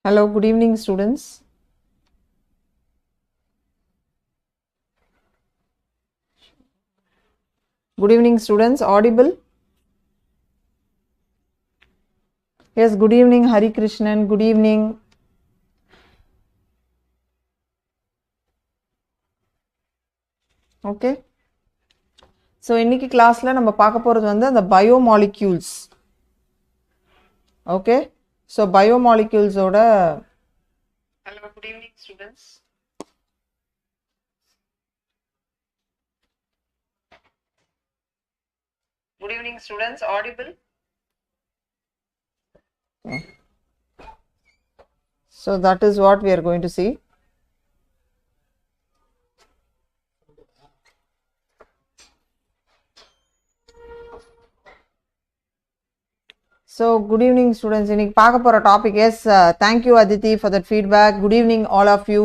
Hello, good evening students. Good evening students, audible? Yes, good evening Hari Krishnan, good evening. Okay. So, இன்னைக்கு கிளாஸ்ல நம்ம பார்க்க போறது வந்து அந்த biomolecules. Okay. So, biomolecules ஓட Hello, good evening students. Good evening students, audible? Okay. So, that is what we are going to see. So, good evening students. இன்னைக்கு பார்க்க போற topic is thank you Aditi for that feedback. Good evening all of you.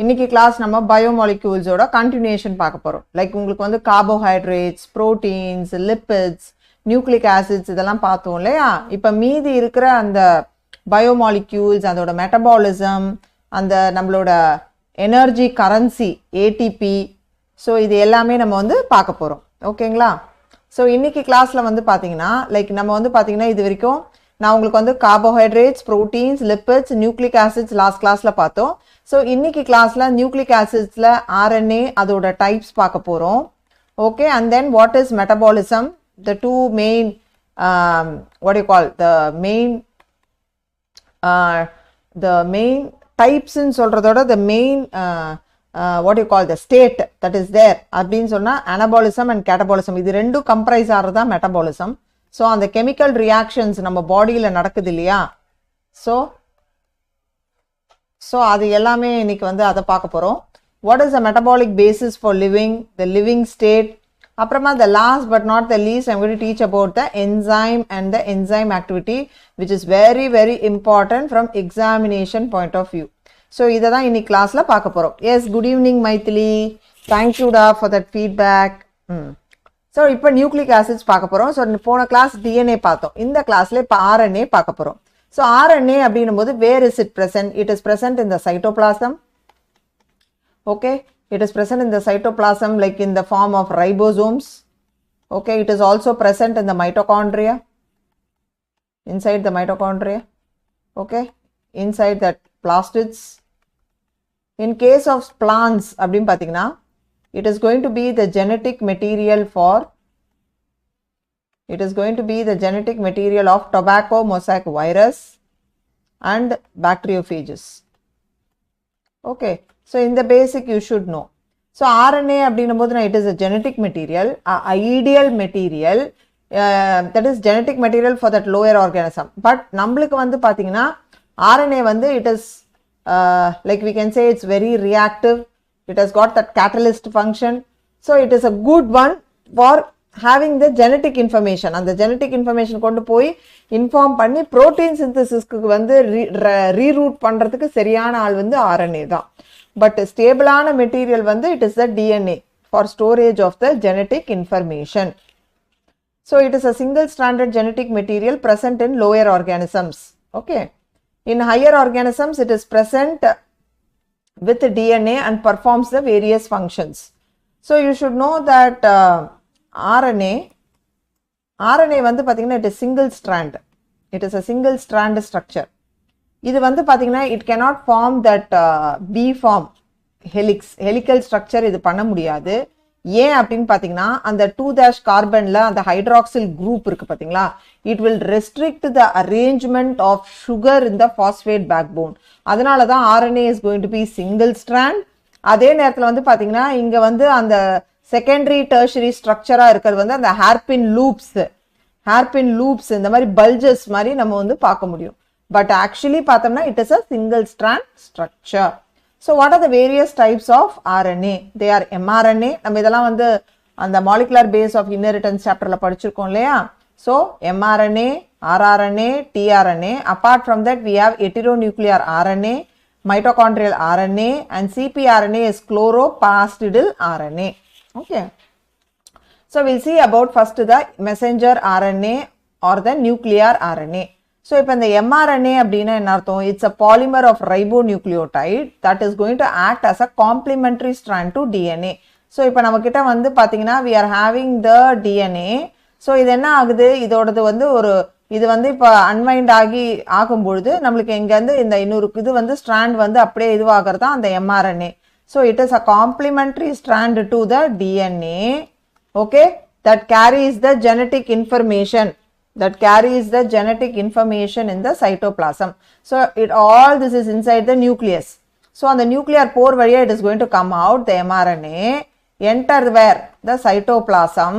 இன்னைக்கு class நம்ம biomolecules ஓட continuation பார்க்க போறோம். Like உங்களுக்கு வந்து carbohydrates, proteins, lipids, nucleic acids இதெல்லாம் பார்த்தோம் இல்லையா? இப்போ மீதி இருக்கிற அந்த biomolecules, அதோட metabolism, அந்த நம்மளோட energy currency ATP, so இது எல்லாமே நம்ம வந்து பார்க்க போறோம். ஓகேங்களா? ஸோ இன்னைக்கு கிளாஸ்ல வந்து பார்த்தீங்கன்னா லைக் நம்ம வந்து பார்த்தீங்கன்னா இது வரைக்கும் நான் உங்களுக்கு வந்து carbohydrates, proteins, lipids, nucleic acids last கிளாஸ்ல பார்த்தோம். ஸோ இன்னைக்கு கிளாஸ்ல நியூக்ளிக் ஆசிட்ஸ்ல RNA அதோட டைப்ஸ் பார்க்க போறோம். Okay, and then what is metabolism, the two main what you call the main டைப்ஸ்ன்னு சொல்றதோட the main what you call the state that is there அப்படின்னு சொன்னா anabolism and catabolism இது ரெண்டும் கம்பரைஸ் ஆகிறதா மெட்டபாலிசம். ஸோ அந்த கெமிக்கல் ரியாக்ஷன்ஸ் நம்ம பாடியில் நடக்குது இல்லையா, ஸோ அது எல்லாமே இன்னைக்கு வந்து அதை பார்க்க போகிறோம். What is the metabolic basis for living, the living state. அப்புறமா the last but not the least I'm going to teach about the enzyme and the enzyme activity which is very very important from examination point of view. So இதை தான் இன்னைக்கு கிளாஸ்ல பார்க்க போறோம். Yes, good evening Maithili, தேங்க்யூடா for that feedback. So இப்போ nucleic acids பார்க்க போறோம். ஸோ போன கிளாஸ் டிஎன்ஏ பார்த்தோம், இந்த கிளாஸ்ல இப்போ RNA பார்க்க போறோம். ஸோ RNA அப்படின்னும் போது where is it present? It is present in the cytoplasm. Okay, it is present in the cytoplasm like in the form of ribosomes. Okay, it is also present in the mitochondria, inside the mitochondria. Okay, inside that plastids. In case of plants அப்படினு பாத்தீங்கன்னா it is going to be the genetic material of tobacco mosaic virus and bacteriophages. Okay, so in the basic you should know. So RNA அப்படின்னும் போது it is a genetic material, ideal material, that is genetic material for that lower organism. But நம்மளுக்கு வந்து பாத்தீங்கன்னா RNA வந்து it is like we can say it's very reactive, it has got that catalyst function, so it is a good one for having the genetic information. அந்த genetic information கொண்டு போய் inform பண்ணி protein சிந்தசிஸ்க்கு வந்து reroute பண்றதுக்கு சரியான ஆள் வந்து RNA தான். பட் ஸ்டேபிளான மெட்டீரியல் வந்து it is the DNA for storage of the genetic information. So it is a single stranded genetic material present in lower organisms. Okay, in higher organisms it is present with DNA and performs the various functions. So you should know that RNA வந்து பாத்தீங்கன்னா it is single strand, it is a single strand structure. இது வந்து பாத்தீங்கன்னா it cannot form that B form helical structure இது பண்ண முடியாது. ஏன் அப்படின்னு பாத்தீங்கன்னா அந்த 2' கார்பன்ல அந்த ஹைட்ராக்சில் குரூப் இருக்கு பாத்தீங்களா, it will restrict the arrangement of sugar in the phosphate backbone. அதனால தான் RNA is going to be single strand. அதே நேரத்துல வந்து பாத்தீங்கன்னா இங்க வந்து அந்த செகண்டரி டெர்ஷரி ஸ்ட்ரக்சரா இருக்கிறது வந்து அந்த ஹேர்பின் லூப்ஸ் இந்த மாதிரி பல்ஜஸ் மாதிரி நம்ம வந்து பார்க்க முடியும். But actually பார்த்தோம்னா it is a single strand structure. So what are the various types of RNA? They are mRNA. நம்ம இதெல்லாம் வந்து அந்த molecular base of inheritance chapterல படிச்சிருக்கோம் இல்லையா. So mRNA, rRNA, tRNA. Apart from that we have heteronuclear RNA, mitochondrial RNA, and cpRNA is chloroplastidyl RNA. Okay. So we'll see about first the messenger RNA or the nuclear RNA. So இப்போ இந்த mRNA அப்படின்னா என்ன அர்த்தம்? It's a polymer of ribonucleotide that is going to act as a complementary strand to DNA. So இப்போ நம்ம கிட்ட வந்து பாத்தீங்கன்னா we are having the DNA. So இது என்ன ஆகுது? இதோடது வந்து இது வந்து இப்போ அன்வைண்ட் ஆகும்பொழுது நம்மளுக்கு எங்க வந்து இந்த இன்னொரு இது வந்து ஸ்ட்ராண்ட் வந்து அப்படியே இதுவாகிறதா அந்த mRNA. So it is a complementary strand to the DNA, okay, that carries the genetic information in the cytoplasm. So all this is inside the nucleus. So on the nuclear pore valiya it is going to come out, the mRNA enter where? The cytoplasm.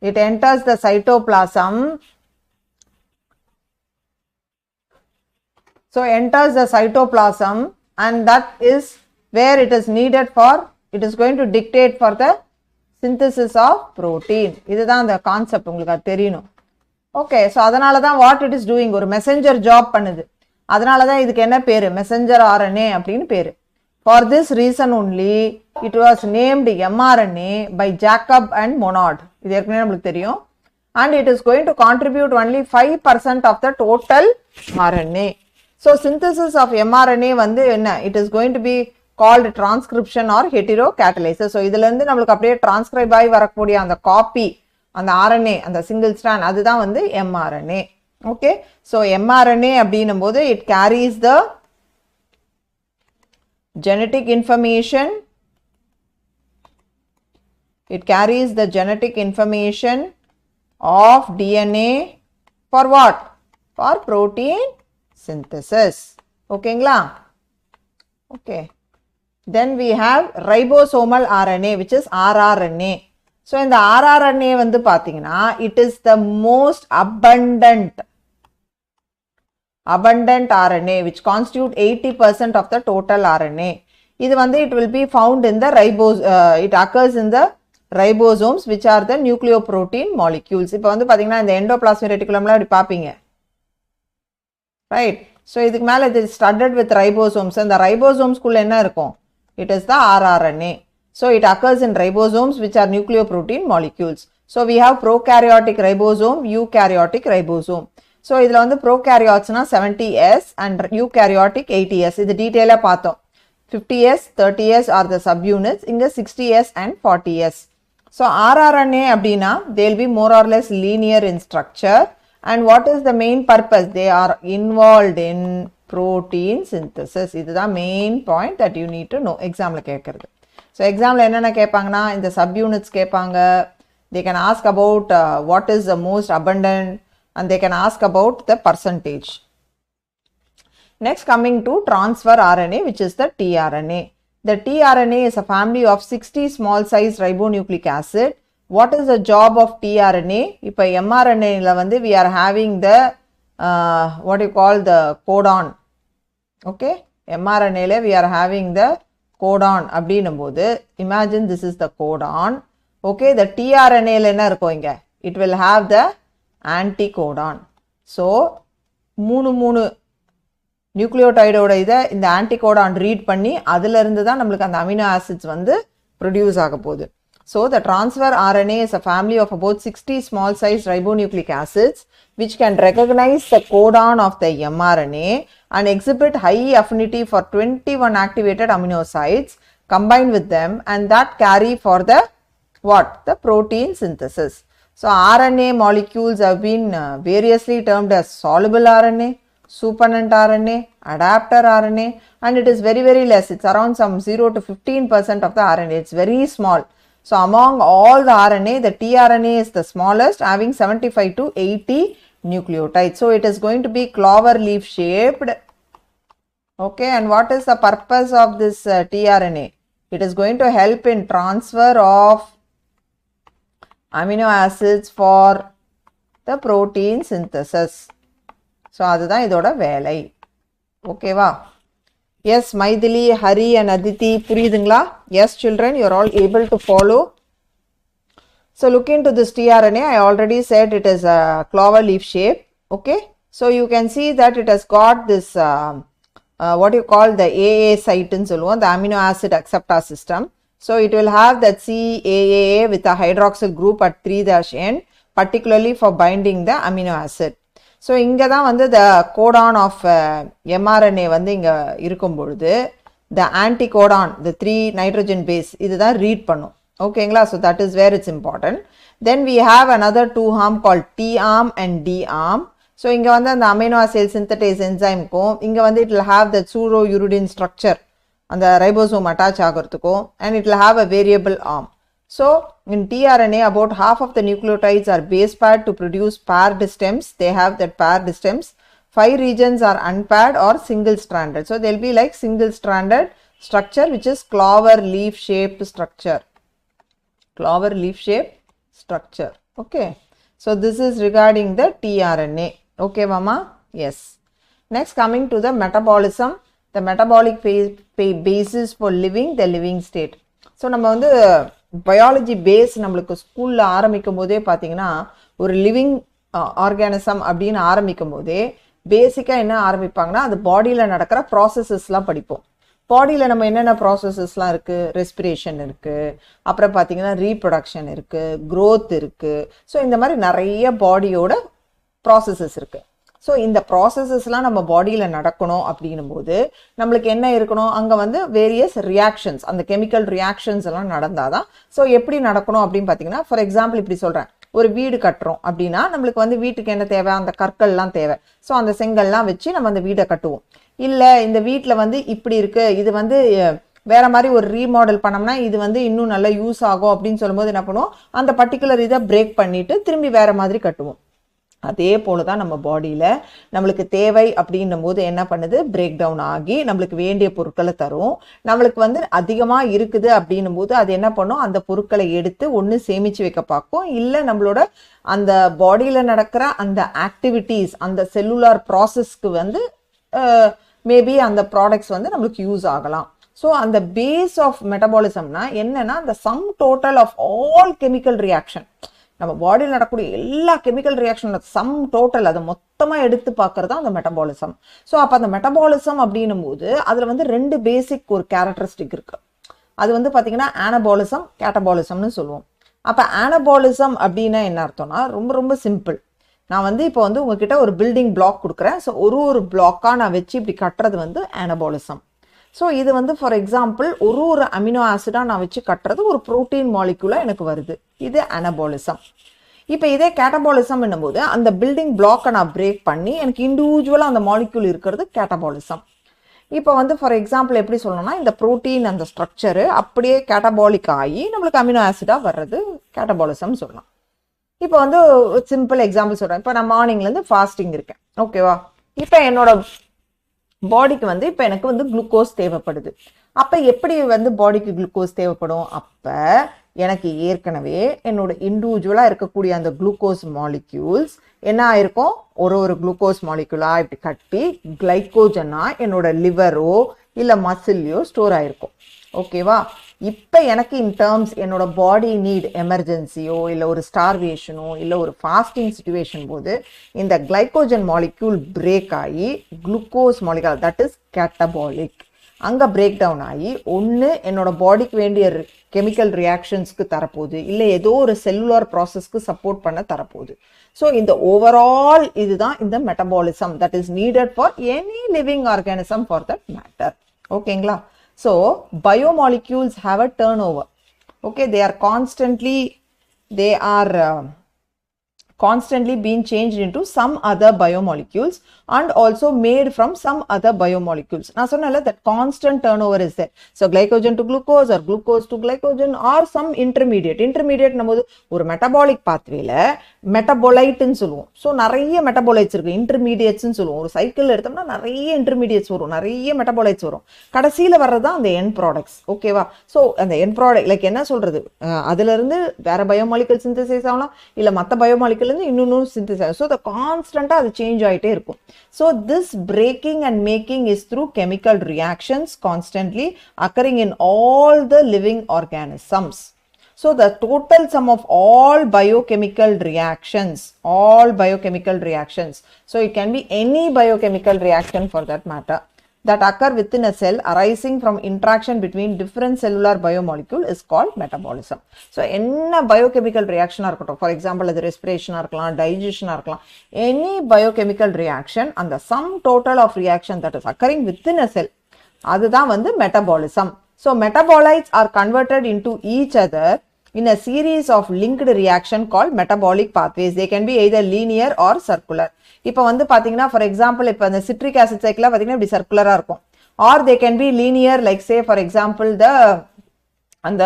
It enters the cytoplasm. So enters the cytoplasm, and that is where it is needed for, it is going to dictate for the synthesis of protein. இதுதான் அந்த concept உங்களுக்கு அது தெரியணும். Okay, so அதனால தான் what it is doing, ஒரு messenger job பண்ணுது. அதனால தான் இதுக்கு என்ன பேரு, மெசஞ்சர் RNA அப்படின்னு பேரு. For this reason only it was named mRNA by Jacob and Monod. இது ஏற்கனவே நம்மளுக்கு தெரியும். And it is going to contribute only 5% of the total RNA. So synthesis of mRNA வந்து என்ன, it is going to be called transcription or heterocatalysis. So இதுல இருந்து நம்மளுக்கு அப்படியே டிரான்ஸ்கிரைப் ஆகி வரக்கூடிய அந்த காப்பி, அந்த RNA, அந்த சிங்கிள் ஸ்ட்ராண்ட், அதுதான் வந்து mRNA. ஓகே, ஸோ mRNA அப்படின்னும் போது it carries the genetic information. It carries the genetic information of DNA for what? For protein synthesis. ஓகேங்களா? Okay. Then we have ribosomal RNA, which is rRNA. So in the rRNA வந்து பாத்தீங்கன்னா it is the most abundant RNA, which constitute 80% of the total RNA. இது வந்து it will be found in the it occurs in the ribosomes, which are the nucleoprotein molecules. இப்போ வந்து பாத்தீங்கன்னா இந்த endoplasmic reticulumல அப்படி பாப்பீங்க, right? So இதுக்கு மேல இது studded with ribosomes. And the ribosomes குள்ள என்ன இருக்கும்? It is the rRNA. So it occurs in ribosomes, which are nucleoprotein molecules. So we have prokaryotic ribosome, eukaryotic ribosome. So இதுல வந்து prokaryotes-னா 70S and eukaryotic 80S. இது டீடைலா பார்த்தோம். 50S, 30S are the subunits. இங்க 60S and 40S. So rRNA அப்படின்னா they will be more or less linear in structure. And what is the main purpose? They are involved in protein synthesis. இதுதான் main point that you need to know. Examல கேட்கிறது. So examல என்னென்ன கேட்பாங்கன்னா இந்த subunits கேட்பாங்க. They can ask about what is the most abundant, and they can ask about the percentage. Next, coming to transfer RNA, which is the tRNA. The tRNA is a family of 60 small size ribonucleic acid. What is the job of tRNA? இப்போ mRNA ல வந்து we are having the what you call the codon. Okay, mRNA ல we are having the codon அப்படின்னும்போது imagine this is the codon. Okay, the tRNA ல என்ன இருக்கும் இங்க? It will have the anticodon. So மூணு நியூக்ளியோடைடோட இதை இந்த ஆன்டிகோடான் ரீட் பண்ணி அதுல இருந்து தான் நம்மளுக்கு அந்த அமினோ ஆசிட்ஸ் வந்து ப்ரொடியூஸ் ஆக போகுது. So the transfer RNA is a family of about 60 small size ribonucleic acids which can recognize the codon of the mRNA and exhibit high affinity for 21 activated amino acids combined with them, and that carry for the what? The protein synthesis. So RNA molecules have been variously termed as soluble RNA, supernatant RNA, adapter RNA, and it is very less. It's around some 0 to 15% of the RNA. It's very small. So among all the RNA, the tRNA is the smallest, having 75 to 80 nucleotides. So it is going to be clover leaf shaped. Okay, and what is the purpose of this tRNA? It is going to help in transfer of amino acids for the protein synthesis. So அதுதான் இதோட வேலை. ஓகேவா? Yes, Maithili, Hari and Aditi, புரியுதுங்களா? Yes, children, you are all able to follow. So look into this tRNA. I already said it is a clover leaf shape. Okay, so you can see that it has got this what you call the AA site in சொல்லுவோம், the amino acid acceptor system. So it will have that CAAA with a hydroxyl group at 3' end, particularly for binding the amino acid. So இங்கே தான் வந்து the codon of mRNA வந்து இங்கே இருக்கும் பொழுது the anticodon, the 3 nitrogen base, இதுதான் read பண்ணும். ஓகேங்களா? So that is where it's important. Then we have another 2 arm called T arm and D arm. So இங்கே வந்து அந்த amino acid synthetase enzyme-க்கும் இங்கே வந்து it will have the pseudo-uridine structure அந்த ribosome attach ஆகிறதுக்கும் and it will have a variable arm. So in tRNA about half of the nucleotides are base paired to produce paired stems. They have that paired stems. 5 regions are unpaired or single stranded. So they'll be like single stranded structure which is clover leaf shaped structure. Clover leaf shaped structure. Okay. So this is regarding the tRNA. Okay mama? Yes. Next coming to the metabolism. The metabolic basis for living, the living state. So நம்ம வந்து biology base நம்மளுக்கு ஸ்கூலில் ஆரம்பிக்கும் போதே பார்த்தீங்கன்னா ஒரு living organism அப்படின்னு ஆரம்பிக்கும் போதே பேசிக்காக என்ன ஆரம்பிப்பாங்கன்னா அது பாடியில் நடக்கிற ப்ராசஸஸ்லாம் படிப்போம். பாடியில் நம்ம என்னென்ன ப்ராசஸஸ்லாம் இருக்குது, ரெஸ்பிரேஷன் இருக்குது, அப்புறம் பார்த்தீங்கன்னா ரீப்ரொடக்ஷன் இருக்குது, க்ரோத் இருக்குது. ஸோ இந்த மாதிரி நிறைய பாடியோட ப்ராசஸஸ் இருக்குது. ஸோ இந்த ப்ராசஸஸ்லாம் நம்ம பாடியில் நடக்கணும் அப்படின்னும் போது நம்மளுக்கு என்ன இருக்கணும், அங்கே வந்து வேரியஸ் ரியாக்ஷன்ஸ், அந்த கெமிக்கல் ரியாக்ஷன்ஸ் எல்லாம் நடந்தால் தான். ஸோ எப்படி நடக்கணும் அப்படின்னு பார்த்தீங்கன்னா, ஃபார் எக்ஸாம்பிள் இப்படி சொல்கிறேன், ஒரு வீடு கட்டுறோம் அப்படின்னா நம்மளுக்கு வந்து வீட்டுக்கு என்ன தேவை, அந்த கற்கள்லாம் தேவை. ஸோ அந்த செங்கல்லாம் வச்சு நம்ம அந்த வீடை கட்டுவோம். இல்லை இந்த வீட்டில் வந்து இப்படி இருக்குது, இது வந்து வேற மாதிரி ஒரு ரீமாடல் பண்ணோம்னா இது வந்து இன்னும் நல்லா யூஸ் ஆகும் அப்படின்னு சொல்லும்போது என்ன பண்ணுவோம், அந்த பர்டிகுலர் இதை பிரேக் பண்ணிட்டு திரும்பி வேற மாதிரி கட்டுவோம். அதே போல தான் நம்ம பாடியில் நம்மளுக்கு தேவை அப்படின்னும் போது என்ன பண்ணுது, பிரேக் டவுன் ஆகி நம்மளுக்கு வேண்டிய பொருட்களை தரும். நம்மளுக்கு வந்து அதிகமாக இருக்குது அப்படின்னும் போது அது என்ன பண்ணும், அந்த பொருட்களை எடுத்து ஒன்று சேமித்து வைக்க பார்க்கும், இல்லை நம்மளோட அந்த பாடியில் நடக்கிற அந்த ஆக்டிவிட்டீஸ், அந்த செல்லுலார் ப்ராசஸ்க்கு வந்து மேபி அந்த ப்ராடக்ட்ஸ் வந்து நம்மளுக்கு யூஸ் ஆகலாம். ஸோ அந்த பேஸ் ஆஃப் மெட்டபாலிசம்னா என்னன்னா, அந்த sum total of all chemical reaction, நம்ம பாடியில் நடக்கக்கூடிய எல்லா கெமிக்கல் ரியாக்ஷனோட சம் டோட்டல் அதை மொத்தமாக எடுத்து பார்க்கறது தான் அந்த மெட்டபாலிசம். ஸோ அப்போ அந்த மெட்டபாலிசம் அப்படின்னும் போது அதில் வந்து 2 பேசிக் ஒரு கேரக்டரிஸ்டிக் இருக்குது. அது வந்து பார்த்தீங்கன்னா ஆனபாலிசம், கேட்டபாலிசம்னு சொல்லுவோம். அப்போ ஆனபாலிசம் அப்படின்னா என்ன அர்த்தம்னா, ரொம்ப ரொம்ப சிம்பிள். நான் வந்து இப்போ வந்து உங்ககிட்ட ஒரு பில்டிங் பிளாக் கொடுக்குறேன். ஸோ ஒரு பிளாக்காக நான் வச்சு இப்படி கட்டுறது வந்து ஆனபாலிசம். ஸோ இது வந்து ஃபார் எக்ஸாம்பிள் ஒரு அமினோ ஆசிடாக நான் வச்சு கட்டுறது ஒரு ப்ரோட்டீன் மாலிக்யூலாக எனக்கு வருது, இது அனபாலிசம். இப்போ இதே கேட்டபாலிசம் என்னும்போது அந்த பில்டிங் பிளாக்கை நான் பிரேக் பண்ணி எனக்கு இண்டிவிஜுவலாக அந்த மாலிக்யூல் இருக்கிறது கேட்டபாலிசம். இப்போ வந்து ஃபார் எக்ஸாம்பிள் எப்படி சொல்லணும்னா, இந்த ப்ரோட்டீன் அந்த ஸ்ட்ரக்சரு அப்படியே கேட்டபாலிக் ஆகி நம்மளுக்கு அமினோ ஆசிடாக வர்றது கேட்டபாலிசம் சொல்லலாம். இப்போ வந்து சிம்பிள் எக்ஸாம்பிள் சொல்கிறேன். இப்போ நான் மார்னிங்லேருந்து ஃபாஸ்டிங் இருக்கேன், ஓகேவா? இப்போ என்னோட பாடிக்கு வந்து இப்போ எனக்கு வந்து குளுக்கோஸ் தேவைப்படுது. அப்போ எப்படி வந்து பாடிக்கு குளுக்கோஸ் தேவைப்படும், அப்போ எனக்கு ஏற்கனவே என்னோட இண்டிவிஜுவலாக இருக்கக்கூடிய அந்த குளுக்கோஸ் மாலிக்யூல்ஸ் என்ன ஆயிருக்கும், ஒரு குளுக்கோஸ் மாலிக்யூலாக இப்படி கட்டி கிளைக்கோஜனாக என்னோட லிவரோ இல்லை மசில்லையோ ஸ்டோர் ஆயிருக்கும், ஓகேவா? இப்போ எனக்கு இன் டேர்ம்ஸ் என்னோட பாடி நீட் எமர்ஜென்சியோ இல்லை ஒரு ஸ்டார்வேஷனோ இல்லை ஒரு ஃபாஸ்டிங் சுச்சுவேஷன் போது இந்த கிளைக்கோஜன் மாலிக்யூல் பிரேக் ஆகி குளுக்கோஸ் மாலிக்யூல், தட் இஸ் கேட்டபாலிக், அங்கே பிரேக் டவுன் ஆகி ஒன்று என்னோட பாடிக்கு வேண்டிய கெமிக்கல் ரியாக்ஷன்ஸ்க்கு தரப்போகுது, இல்லை ஏதோ ஒரு செல்லுலார் ப்ராசஸ்க்கு சப்போர்ட் பண்ண தரப்போகுது. ஸோ இந்த ஓவரால் இதுதான் இந்த metabolism that is needed for any living organism for that matter. ஓகேங்களா? So biomolecules have a turnover. Okay, they are constantly being changed into some other biomolecules and also made from some other biomolecules. நான் சொன்னேன்ல, that constant turnover is there. So glycogen to glucose or glucose to glycogen or some intermediate. Intermediate நம்மது ஒரு metabolic pathwayல மெட்டபோலைட்னு சொல்லுவோம். So நிறைய metabolites இருக்கு, இன்டர்மீடியேட்ஸ்னு சொல்லுவோம். ஒரு cycle எடுத்தோம்னா நிறைய இன்டர்மீடியேட்ஸ் வரும், நிறைய மெட்டபோலைட்ஸ் வரும். கடைசியில் வர்றது தான் அந்த என் ப்ராடக்ட்ஸ், ஓகேவா? ஸோ அந்த என் ப்ராடக்ட் லைக் என்ன சொல்றது, அதுலேருந்து வேற பயோமாலிக்கல் சிந்தசைஸ் ஆகலாம், இல்லை மற்ற பயோமாலிக்கல் இன்னொன்று சிந்தசைஸ் ஆகும். ஸோ அதை கான்ஸ்டண்ட்டாக அது சேஞ்ச் ஆகிட்டே இருக்கும். So this breaking and making is through chemical reactions constantly occurring in all the living organisms. So the total sum of all biochemical reactions, so it can be any biochemical reaction for that matter. that occur within a cell arising from interaction between different cellular biomolecule is called metabolism. So enna biochemical reaction irukattum, for example adu respiration irukkalam, digestion irukkalam, any biochemical reaction and the sum total of reaction that is occurring within a cell, adudha vandu metabolism. So metabolites are converted into each other in a series of linked reaction called metabolic pathways. They can be either linear or circular. இப்போ வந்து பாத்தீங்கன்னா for example இப்போ அந்த citric acid cycle பாத்தீங்கன்னா இப்படி சர்க்குலரா இருக்கும், or they can be linear like say for example the அந்த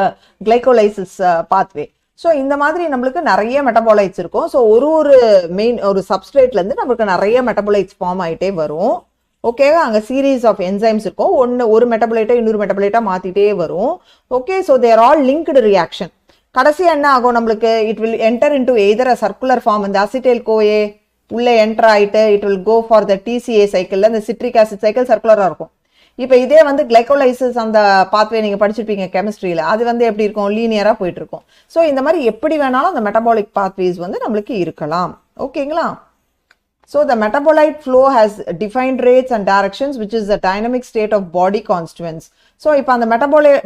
glycolysis pathway. So இந்த மாதிரி நமக்கு நிறைய metabolites இருக்கும். So ஒரு மெயின் ஒரு substrateல இருந்து நமக்கு நிறைய metabolites ஃபார்ம் ஆயிட்டே வரும். ஓகே, அங்க சீரீஸ் ஆஃப் என்சைம்ஸ் இருக்கும், ஒரு மெட்டபோலைட்டை இன்னொரு மெட்டபோலைட்டா மாத்திட்டே வரும். Okay, so they're all linked reaction. கடைசி என்ன ஆகும் நம்மளுக்கு, it will enter into either a circular form, இந்த அசிட்டைல் கோஏ உள்ள என்டர் ஆயிட்டு it will go for the TCA cycle, இந்த சிட்ரிக் ஆசிட் சைக்கிள் சர்க்குலரா இருக்கும். இப்போ இதே வந்து கிளைகோலைசிஸ் அந்த பாத்வே நீங்க படிச்சிருப்பீங்க கெமிஸ்ட்ரியில, அது வந்து எப்படி இருக்கும், லீனியரா போயிட்டு இருக்கும். ஸோ இந்த மாதிரி எப்படி வேணாலும் அந்த மெட்டபாலிக் பாத்வேஸ் வந்து நம்மளுக்கு இருக்கலாம். ஓகேங்களா? So the metabolite flow has defined rates and directions, which is the dynamic state of body constituents. So இப்போ அந்த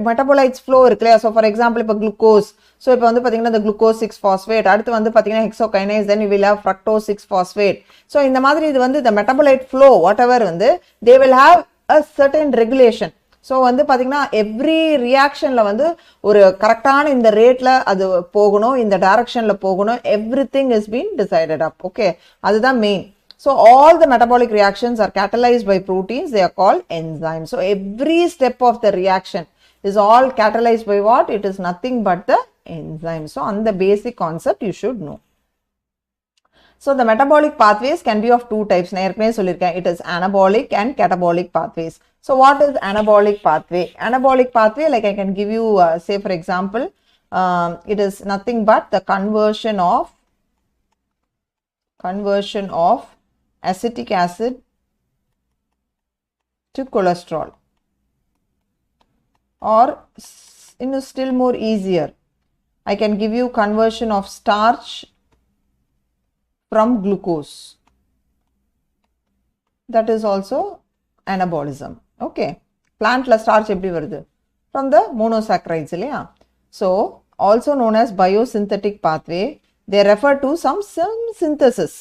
metabolites flow இருக்குல்ல, so for example இப்போ glucose, so இப்போ வந்து பாத்தீங்கன்னா the glucose 6-phosphate, அடுத்து வந்து பாத்தீங்கன்னா hexokinase, then you will have fructose 6-phosphate. So இந்த மாதிரி இது வந்து the metabolite flow whatever வந்து they will have a certain regulation. So வந்து பார்த்தீங்கன்னா எவ்ரி ரியாக்ஷனில் வந்து ஒரு கரெக்டான இந்த ரேட்டில் அது போகணும், இந்த டைரக்ஷனில் போகணும், everything is been decided up. Okay, அதுதான் main. So all the metabolic reactions are catalyzed by proteins, they are called enzymes. So every step of the reaction is all catalyzed by what? It is nothing but the enzyme. So on the basic concept you should know. So the metabolic pathways can be of two types. நான் ஏற்கனவே சொல்லியிருக்கேன், it is anabolic and catabolic pathways. So what is anabolic pathway? Anabolic pathway, like I can give you say for example, it is nothing but the conversion of acetic acid to cholesterol, or still more easier, I can give you conversion of starch from glucose. That is also anabolism. Okay, plant la starch eppadi varudhu from the monosaccharides illaya. So also known as biosynthetic pathway, they refer to some synthesis.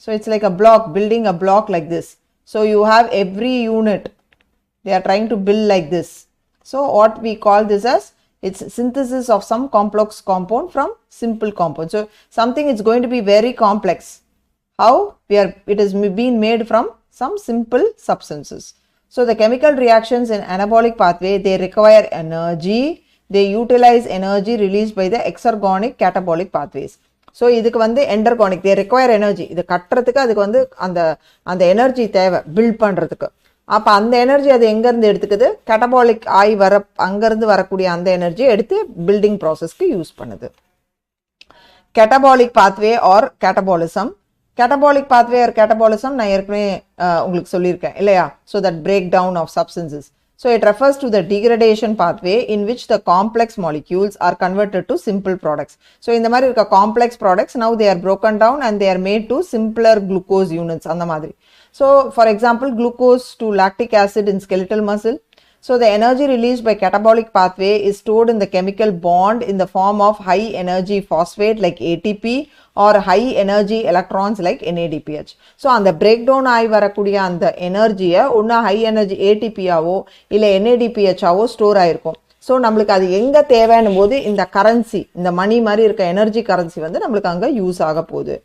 So it's like a block, building a block like this. So you have every unit they are trying to build like this. So what we call this as, it's synthesis of some complex compound from simple compound. So something is going to be very complex. How? It is being made from some simple substances. So the chemical reactions in anabolic pathway, they require energy. They utilize energy released by the exergonic catabolic pathways. So இதுக்கு வந்து endergonic, they require energy. இது கட்டுறதுக்கு அதுக்கு வந்து அந்த energy தேவை build பண்றதுக்கு. அப்ப அந்த எனர்ஜி அது எங்க இருந்து எடுத்துக்குது, கேட்டபாலிக் ஆகி அங்கிருந்து வரக்கூடிய அந்த எனர்ஜி எடுத்து பில்டிங் ப்ராசஸ்க்கு யூஸ் பண்ணுது. Catabolic pathway or catabolism. Catabolic pathway or catabolism நான் ஏற்கனவே உங்களுக்கு சொல்லியிருக்கேன் இல்லையா? So that breakdown of substances. So it refers to the degradation pathway in which the complex molecules are converted to simple products. So இந்த மாதிரி இருக்க complex products now they are broken down and they are made to simpler glucose units அந்த மாதிரி. So for example glucose to lactic acid in skeletal muscle. So the energy released by catabolic pathway is stored in the chemical bond in the form of high energy phosphate like ATP or high energy electrons like NADPH. So அந்த breakdown ஆகி வரக்கூடிய அந்த எனர்ஜியை ஒன்று high energy ATP ஆவோ இல்லை NADPH ஆவோ store ஆயிருக்கும். ஸோ நம்மளுக்கு அது எங்கே தேவைன்னும் போது இந்த கரன்சி, இந்த மணி மாதிரி இருக்க எனர்ஜி கரன்சி வந்து நம்மளுக்கு அங்கே யூஸ் ஆக போகுது.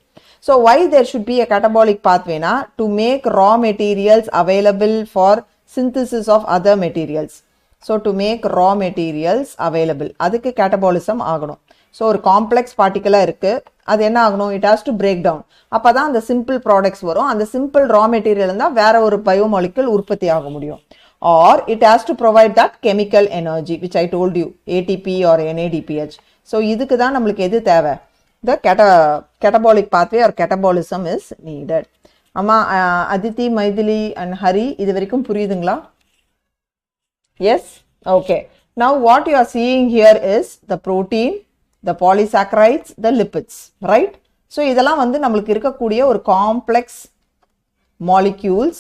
So why there should be a catabolic pathway na? To make raw materials available for synthesis of other materials. So to make raw materials available, அதுக்கு catabolism ஆகணும். So ஒரு complex particle இருக்கு, அது என்ன ஆகணும், it has to break down. அப்பதான் அந்த simple products வரும், அந்த simple raw material இருந்தால் வேற ஒரு biomolecule உற்பத்தி ஆக முடியும். Or it has to provide that chemical energy which I told you, ATP or NADPH. So இதுக்கு தான் நம்மளுக்கு எது தேவை, the catabolic pathway or catabolism is needed. Amma Aditi, Maithili and Hari, இது வரைக்கும் புரியுதுங்களா? Yes? Okay. Now what you are seeing here is the protein, the polysaccharides, the lipids, right? So இதெல்லாம் வந்து நம்மளுக்கு இருக்கக்கூடிய ஒரு complex molecules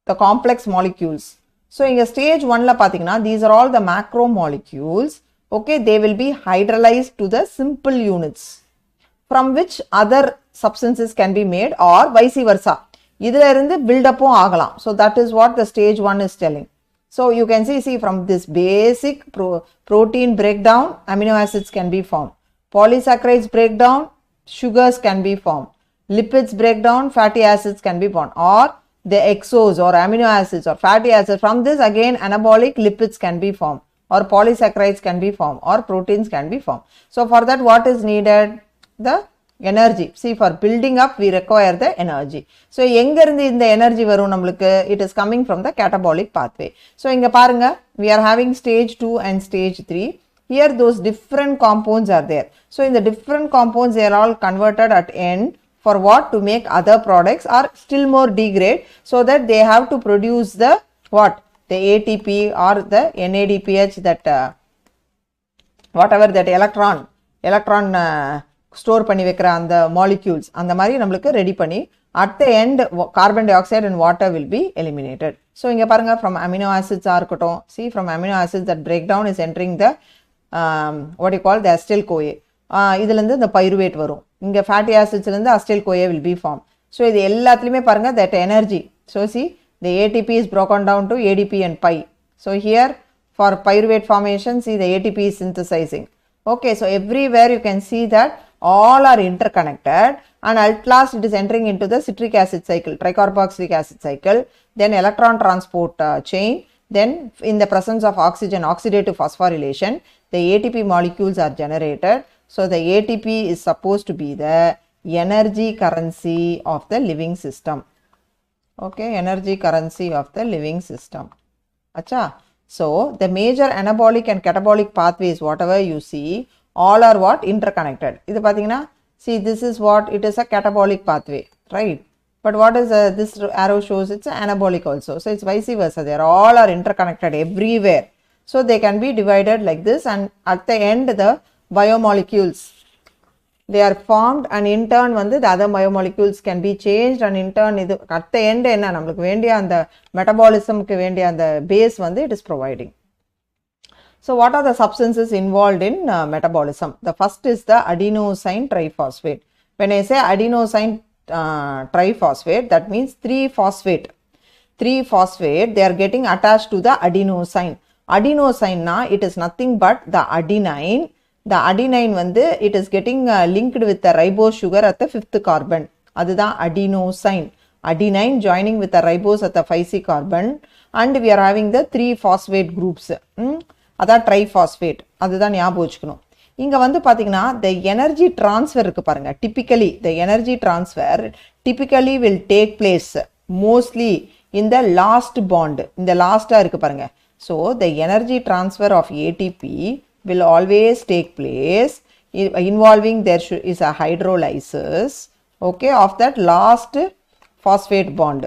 the complex molecules. So in stage 1 la pathina, these are all the macromolecules. Okay, they will be hydrolyzed to the simple units from which other substances can be made, or vice versa. Idhula irundhu build up agalam. So that is what the stage 1 is telling. So you can see from this basic protein breakdown, amino acids can be formed. Polysaccharides breakdown, sugars can be formed. Lipids breakdown, fatty acids can be formed, or the exos or amino acids or fatty acids. From this again anabolic lipids can be formed, or polysaccharides can be formed, or proteins can be formed. So for that what is needed? The energy. See, for building up we require the energy. So enga irundhu indha energy varum namakku? It is coming from the catabolic pathway. So inga parunga, we are having stage 2 and stage 3. Here those different compounds are there. So in the different compounds they are all converted at end for what? To make other products or still more degrade, so that they have to produce the what? The ATP or the NADPH, that whatever that electron store பண்ணி வைக்கிற அந்த molecules அந்த மாதிரி நமக்கு ready பண்ணி at the end carbon dioxide and water will be eliminated. So இங்க பாருங்க, from amino acids இருக்கட்டும், see from amino acids that breakdown is entering the what you call the acetyl CoA. இதுல இருந்து இந்த pyruvate வரும். இங்க fatty acids இருந்து acetyl CoA will be formed. So இது எல்லாத்துலயுமே பாருங்க that energy. So see the ATP is broken down to ADP and pi. So here for pyruvate formation, see the ATP is synthesizing. Okay, so everywhere you can see that all are interconnected, and at last it is entering into the citric acid cycle, tricarboxylic acid cycle, then electron transport chain, then in the presence of oxygen, oxidative phosphorylation, the ATP molecules are generated. So the ATP is supposed to be the energy currency of the living system. Okay, energy currency of the living system. Acha. So the major anabolic and catabolic pathways, whatever you see, all are what? Interconnected. Idu pathina, see this is what? It is a catabolic pathway, right? But what is this arrow shows? It's anabolic also. So it's vice versa. They all are interconnected everywhere. So they can be divided like this, and at the end the biomolecules, they are formed, and in turn the other biomolecules can be changed, and in turn at the end enna namakku vendiya and the metabolism ku vendiya and the base it is providing. So what are the substances involved in metabolism? The first is the adenosine triphosphate. When I say adenosine triphosphate, that means 3-phosphate. 3-phosphate, they are getting attached to the adenosine. Adenosine na, it is nothing but the adenine. The adenine it is getting linked with the ribose sugar at the 5th carbon. Adudha adenosine. Adenine joining with the ribose at the 5C carbon, and we are having the 3-phosphate groups. That triphosphate. அதுதான் ஞாபகம் வச்சுக்கணும். இங்க பாத்தீங்கன்னா the energy transfer இருக்கு பாருங்க. Typically the energy transfer typically will take place mostly in the last bond. இந்த லாஸ்டா இருக்கு பாருங்க. So the energy transfer of ATP will always take place involving there is a hydrolysis, okay, of that last phosphate bond.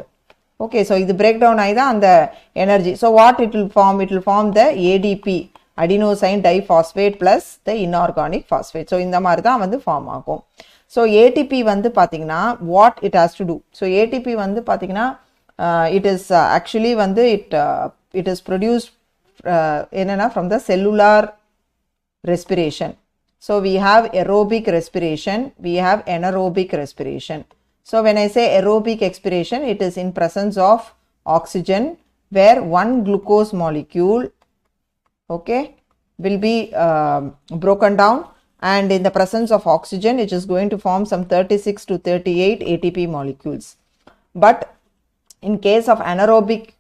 Okay, so this breakdown aida and the energy. So what it will form? It will form the ADP, adenosine diphosphate, plus the inorganic phosphate. So in the mari dhaan form agum. So ATP pathina what it has to do. So ATP pathina it is actually it is produced from the cellular respiration. So we have aerobic respiration, we have anaerobic respiration. So when I say aerobic expiration, it is in presence of oxygen, where one glucose molecule, okay, will be broken down, and in the presence of oxygen it is going to form some 36 to 38 ATP molecules. But in case of anaerobic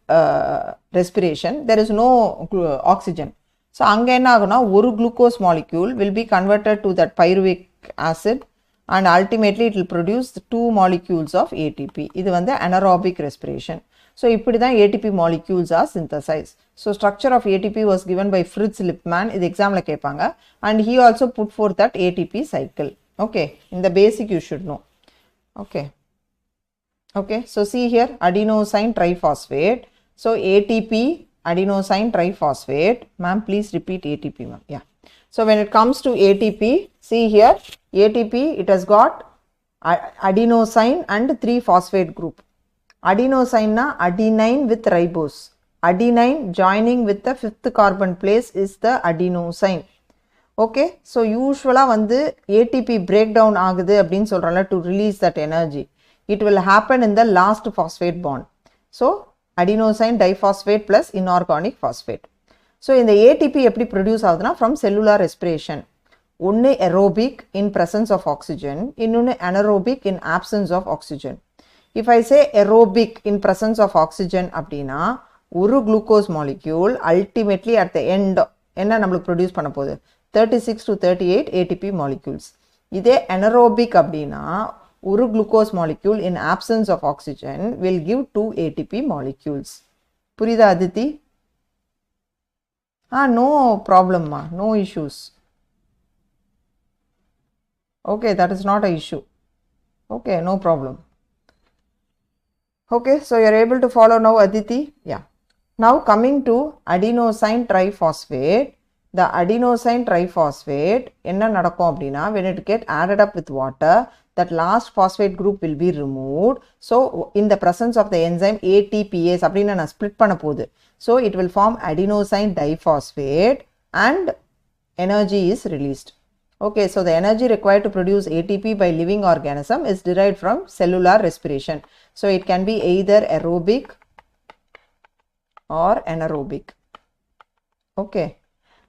respiration, there is no oxygen. So anga enna aguna, oru glucose molecule will be converted to that pyruvic acid, and ultimately it will produce 2 molecules of ATP. This is anaerobic respiration. So இப்படி தான் ATP molecules are synthesized. So structure of ATP was given by Fritz Lippmann. இது examல கேட்பாங்க, and he also put forth that ATP cycle. Okay, in the basic you should know. Okay, so see here adenosine triphosphate. So ATP, adenosine triphosphate. Ma'am, please repeat ATP, ma'am. Yeah. So when it comes to ATP, see here ATP, it has got adenosine and 3-phosphate group. Adenosine na adenine with ribose. Adenine joining with the 5th carbon place is the adenosine. Okay, so usually வந்து ATP breakdown ஆகுது அப்படின்னு சொல்றாங்க to release that energy. It will happen in the last phosphate bond. So adenosine diphosphate plus inorganic phosphate. So இந்த ATP எப்படி produce ஆகுதுனா from cellular respiration. ஒன்று aerobic in presence of oxygen, இன்னொன்று anaerobic in absence of oxygen. If I say aerobic in presence of oxygen அப்படின்னா ஒரு glucose molecule ultimately at the end என்ன நம்மளுக்கு produce பண்ண போகுது 36 to 38 ATP molecules. இதே anaerobic அப்படின்னா ஒரு glucose molecule in absence of oxygen will give 2 ATP molecules. புரியுதா Aditi? No problem ma, no issues. Okay, that is not an issue. Okay, no problem. Okay, so you are able to follow now Aditi? Yeah. Now coming to adenosine triphosphate. The adenosine triphosphate enna nadakum appadina when it get added up with water, that last phosphate group will be removed. So in the presence of the enzyme ATPase appadina na split panna podhu. So it will form adenosine diphosphate and energy is released. Okay, so the energy required to produce ATP by living organism is derived from cellular respiration. So it can be either aerobic or anaerobic. Okay.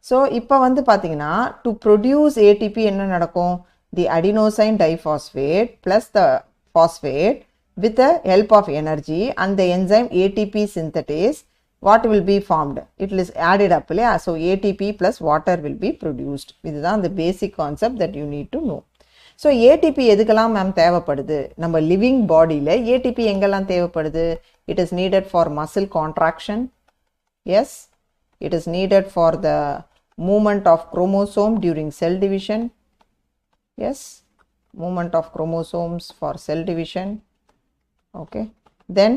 So இப்போ வந்து பாத்தீங்கன்னா to produce ATP என்ன நடக்கும், the adenosine diphosphate plus the phosphate with the help of energy and the enzyme ATP synthetase, what will be formed? It is added up இல்லையா? So ATP plus water will be produced. இதுதான் the basic concept that you need to know. So ATP எதுக்கெல்லாம் ma'am தேவைப்படுது? நம்ம living bodyல ATP எங்கெல்லாம் தேவைப்படுது? It is needed for muscle contraction. Yes, it is needed for the movement of chromosome during cell division. Yes, movement of chromosomes for cell division. Okay, then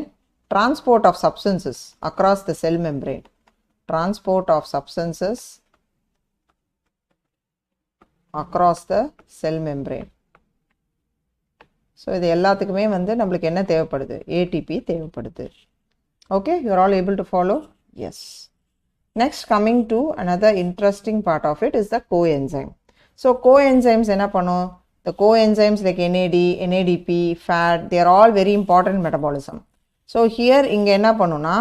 transport of substances across the cell membrane. Transport of substances across the cell membrane. So இது எல்லாத்துக்குமே வந்து நம்மளுக்கு என்ன தேவைப்படுது? ATP தேவைப்படுது. Okay, you are all able to follow? Yes. Next, coming to another interesting part of it is the coenzyme. So coenzymes enna பண்ணும்? The coenzymes like NAD, NADP, fat, they are all very important in metabolism. So here இங்க என்ன பண்ணும்னா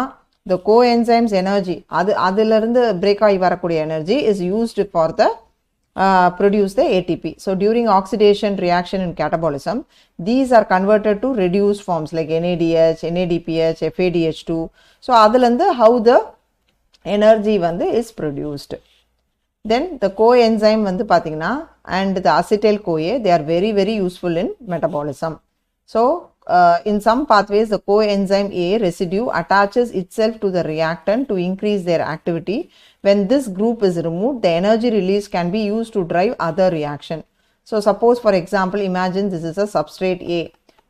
the coenzymes energy அதில இருந்து break ஆகி வரக்கூடிய energy is used for the produce the ATP. So during oxidation reaction in catabolism, these are converted to reduced forms like NADH, NADPH, FADH2. So adilanda how the energy vandu is produced. Then the coenzyme vandu pathina and the acetyl CoA, they are very very useful in metabolism. So in some pathways the coenzyme A residue attaches itself to the reactant to increase their activity. When this group is removed, the energy release can be used to drive other reaction. So suppose for example, imagine this is a substrate A.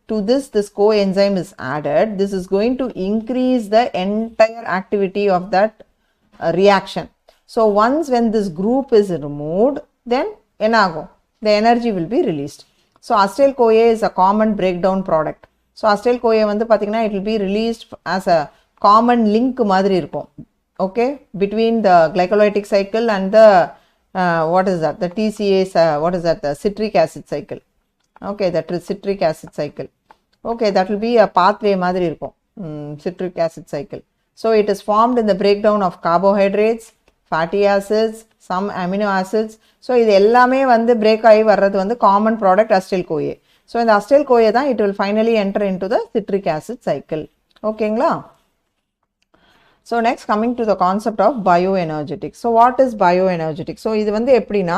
To this coenzyme is added. This is going to increase the entire activity of that reaction. So once when this group is removed, then enagum, the energy will be released. So acetyl CoA is a common breakdown product. So acetyl CoA vandu pathina it will be released as a common link madri irukum. Okay, between the glycolytic cycle and the what is that, the TCase, what is that, the citric acid cycle. Okay, that is citric acid cycle. Okay, that will be a pathway madri irukum, citric acid cycle. So it is formed in the breakdown of carbohydrates, fatty acids, some amino acids. So இது எல்லாமே வந்து break ஆகி வர்றது வந்து common product acetyl CoA. So இந்த acetyl CoA தான் it will finally enter into the citric acid cycle. ஓகேங்களா? So next coming to the concept of bioenergetics. So what is bioenergetics? So இது வந்து எப்படின்னா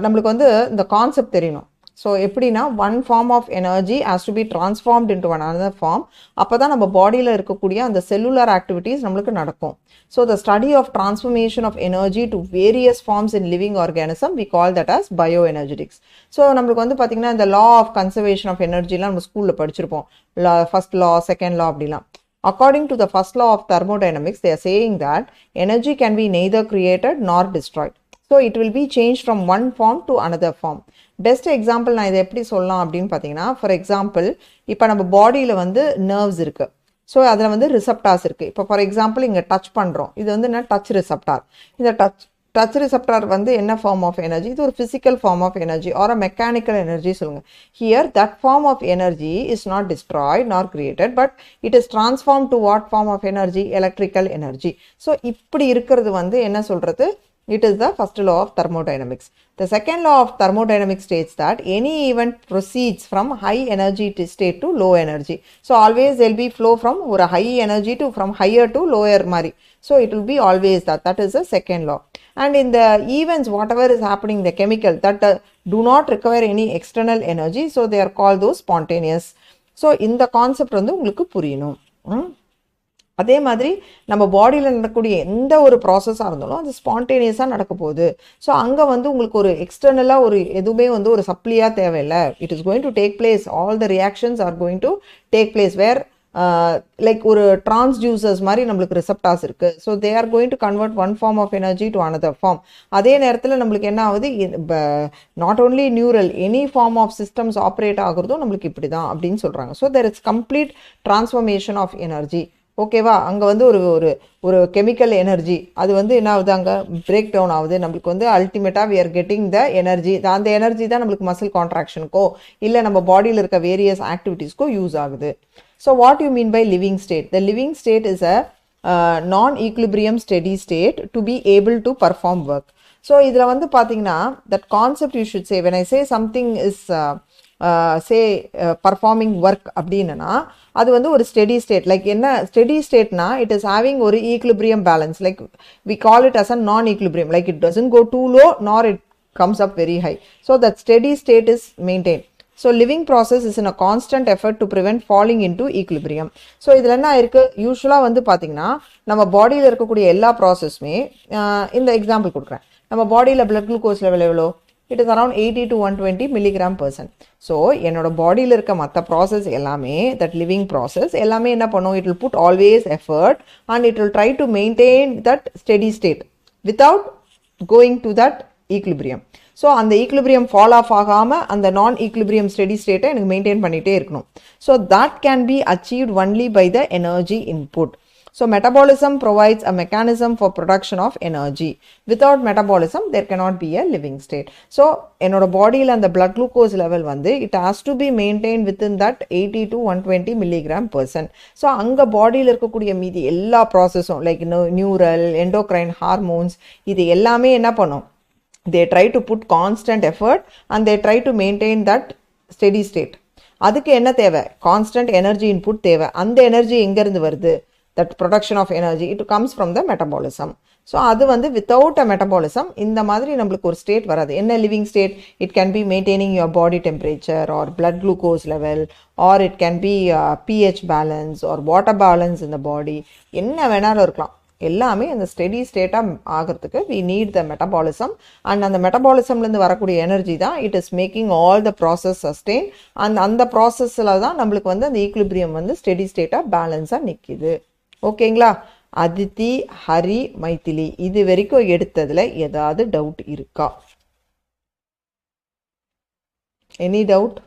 நம்மளுக்கு வந்து இந்த concept தெரியணும். So எப்படின்னா one form of energy has to be transformed into another form. அப்பதான் நம்ம பாடியில இருக்கக்கூடிய அந்த cellular activities நம்மளுக்கு நடக்கும். So the study of transformation of energy to various forms in living organism, we call that as bioenergetics. So நம்மளுக்கு வந்து பாத்தீங்கன்னா இந்த law of conservation of energy எல்லாம் நம்ம ஸ்கூல்ல படிச்சிருப்போம். First law, second law அப்படிலாம். According to the first law of thermodynamics, they are saying that energy can be neither created nor destroyed. So it will be changed from one form to another form. Best example நான் இதை எப்படி சொல்லலாம் அப்படின்னு பார்த்தீங்கன்னா, for example இப்போ நம்ம பாடியில் வந்து nerves இருக்கு. ஸோ அதில் வந்து ரிசப்டார்ஸ் இருக்குது. இப்போ ஃபார் எக்ஸாம்பிள் இங்கே டச் பண்ணுறோம், இது வந்து என்ன டச் ரிசப்டார். இந்த டச் ரிசப்டார் வந்து என்ன ஃபார்ம் ஆஃப் எனர்ஜி? இது ஒரு physical form of energy or a mechanical energy சொல்லுங்கள். Here that form of energy is not destroyed nor created, but it is transform to what form of energy? Electrical energy. So இப்படி இருக்கிறது வந்து என்ன சொல்கிறது? It is the first law of thermodynamics. The second law of thermodynamics states that any event proceeds from high energy state to low energy. So always there will be flow from a high energy to from higher to lower mari. So it will be always that. That is the second law. And in the events, whatever is happening, the chemical that do not require any external energy, so they are called those spontaneous. So in the concept வந்து உங்களுக்கு புரியணும். அதே மாதிரி நம்ம பாடியில் நடக்கக்கூடிய எந்த ஒரு ப்ராசஸாக இருந்தாலும் அது ஸ்பான்டேனியஸாக நடக்க போகுது. ஸோ அங்கே வந்து உங்களுக்கு ஒரு எக்ஸ்டர்னலாக ஒரு எதுவுமே வந்து ஒரு சப்ளியாக தேவையில்லை. It is going to take place, all the reactions are going to take place where like ஒரு டிரான்ஸ்டியூசர்ஸ் மாதிரி நம்மளுக்கு ரிசப்டார்ஸ் இருக்குது. So they are going to convert one form of energy to another form. அதே நேரத்தில் நம்மளுக்கு என்ன ஆகுது? Not only neural, any form of systems operate ஆகுறதும் நம்மளுக்கு இப்படி தான் அப்படின்னு சொல்கிறாங்க. So there is complete transformation of energy. ஓகேவா? அங்கே வந்து ஒரு ஒரு ஒரு கெமிக்கல் எனர்ஜி அது வந்து என்ன ஆகுது? அங்கே பிரேக் டவுன் ஆகுது. நம்மளுக்கு வந்து அல்டிமேட்டாக we are getting the energy. அந்த எனர்ஜி தான் நம்மளுக்கு மசில் கான்ட்ராக்ஷனுக்கோ இல்லை நம்ம பாடியில் இருக்க வேரியஸ் ஆக்டிவிட்டீஸ்க்கோ யூஸ் ஆகுது. So what you mean by living state? The living state is a non-equilibrium steady state to be able to perform work. So இதில் வந்து பார்த்தீங்கன்னா that concept you should say, when I say something is performing work அப்படின்னா அது வந்து ஒரு steady state. Like என்ன steady ஸ்டேட்னா it is having ஒரு equilibrium balance. Like we call it as a non equilibrium. Like it doesn't go too low nor it comes up very high. So that steady state is maintained. So living process is in a constant effort to prevent falling into equilibrium. So இதில் என்ன இருக்குது? யூஸ்வலாக வந்து பார்த்தீங்கன்னா நம்ம பாடியில் இருக்கக்கூடிய எல்லா ப்ராசஸ்மே இந்த எக்ஸாம்பிள் கொடுக்குறேன். நம்ம பாடியில் பிளட் குளுக்கோஸ் லெவல் எவ்வளோ? It is around 80 to 120 mg/%. So என்னோட பாடியில் இருக்க மற்ற ப்ராசஸ் எல்லாமே, that living process எல்லாமே என்ன பண்ணும்? It will put always effort and it will try to maintain that steady state without going to that equilibrium. So அந்த ஈக்லிபிரியம் ஃபால் ஆஃப் ஆகாமல் அந்த நான் ஈக்லிபிரியம் ஸ்டெடி ஸ்டேட்டை எனக்கு மெயின்டைன் பண்ணிகிட்டே இருக்கணும். So that can be achieved only by the energy input. So metabolism provides a mechanism for production of energy. Without metabolism, there cannot be a living state. So என்னோட பாடியில் அந்த blood glucose level வந்து it has to be maintained within that 80 to 120 mg/%. So அங்கே பாடியில் இருக்கக்கூடிய மீதி எல்லா ப்ராசஸும் like neural, endocrine, hormones இது எல்லாமே என்ன பண்ணும்? They try to put constant effort and they try to maintain that steady state. அதுக்கு என்ன தேவை? கான்ஸ்டன்ட் எனர்ஜி இன்புட் தேவை. அந்த எனர்ஜி எங்கேருந்து வருது? that production of energy, it comes from the metabolism. So அது வந்து without a metabolism இந்த மாதிரி நம்மளுக்கு ஒரு ஸ்டேட் வராது. என்ன living state? It can be maintaining your body temperature or blood glucose level, or it can be pH balance or water balance in the body. என்ன வேணாலும் இருக்கலாம். எல்லாமே அந்த ஸ்டெடி ஸ்டேட்டாக ஆகிறதுக்கு we need the metabolism. And அந்த மெட்டபாலிசம்லேருந்து வரக்கூடிய energy தான் it is making all the process sustain. அந்த ப்ராசஸில் தான் நம்மளுக்கு வந்து அந்த ஈக்லிபிரியம் வந்து ஸ்டெடி ஸ்டேட்டாக பேலன்ஸாக நிற்கிது. ஓகேங்களா? அதித்தி, ஹரி, மைத்திலி இது வரைக்கும் எடுத்ததில் ஏதாவது டவுட் இருக்கா? Any doubt?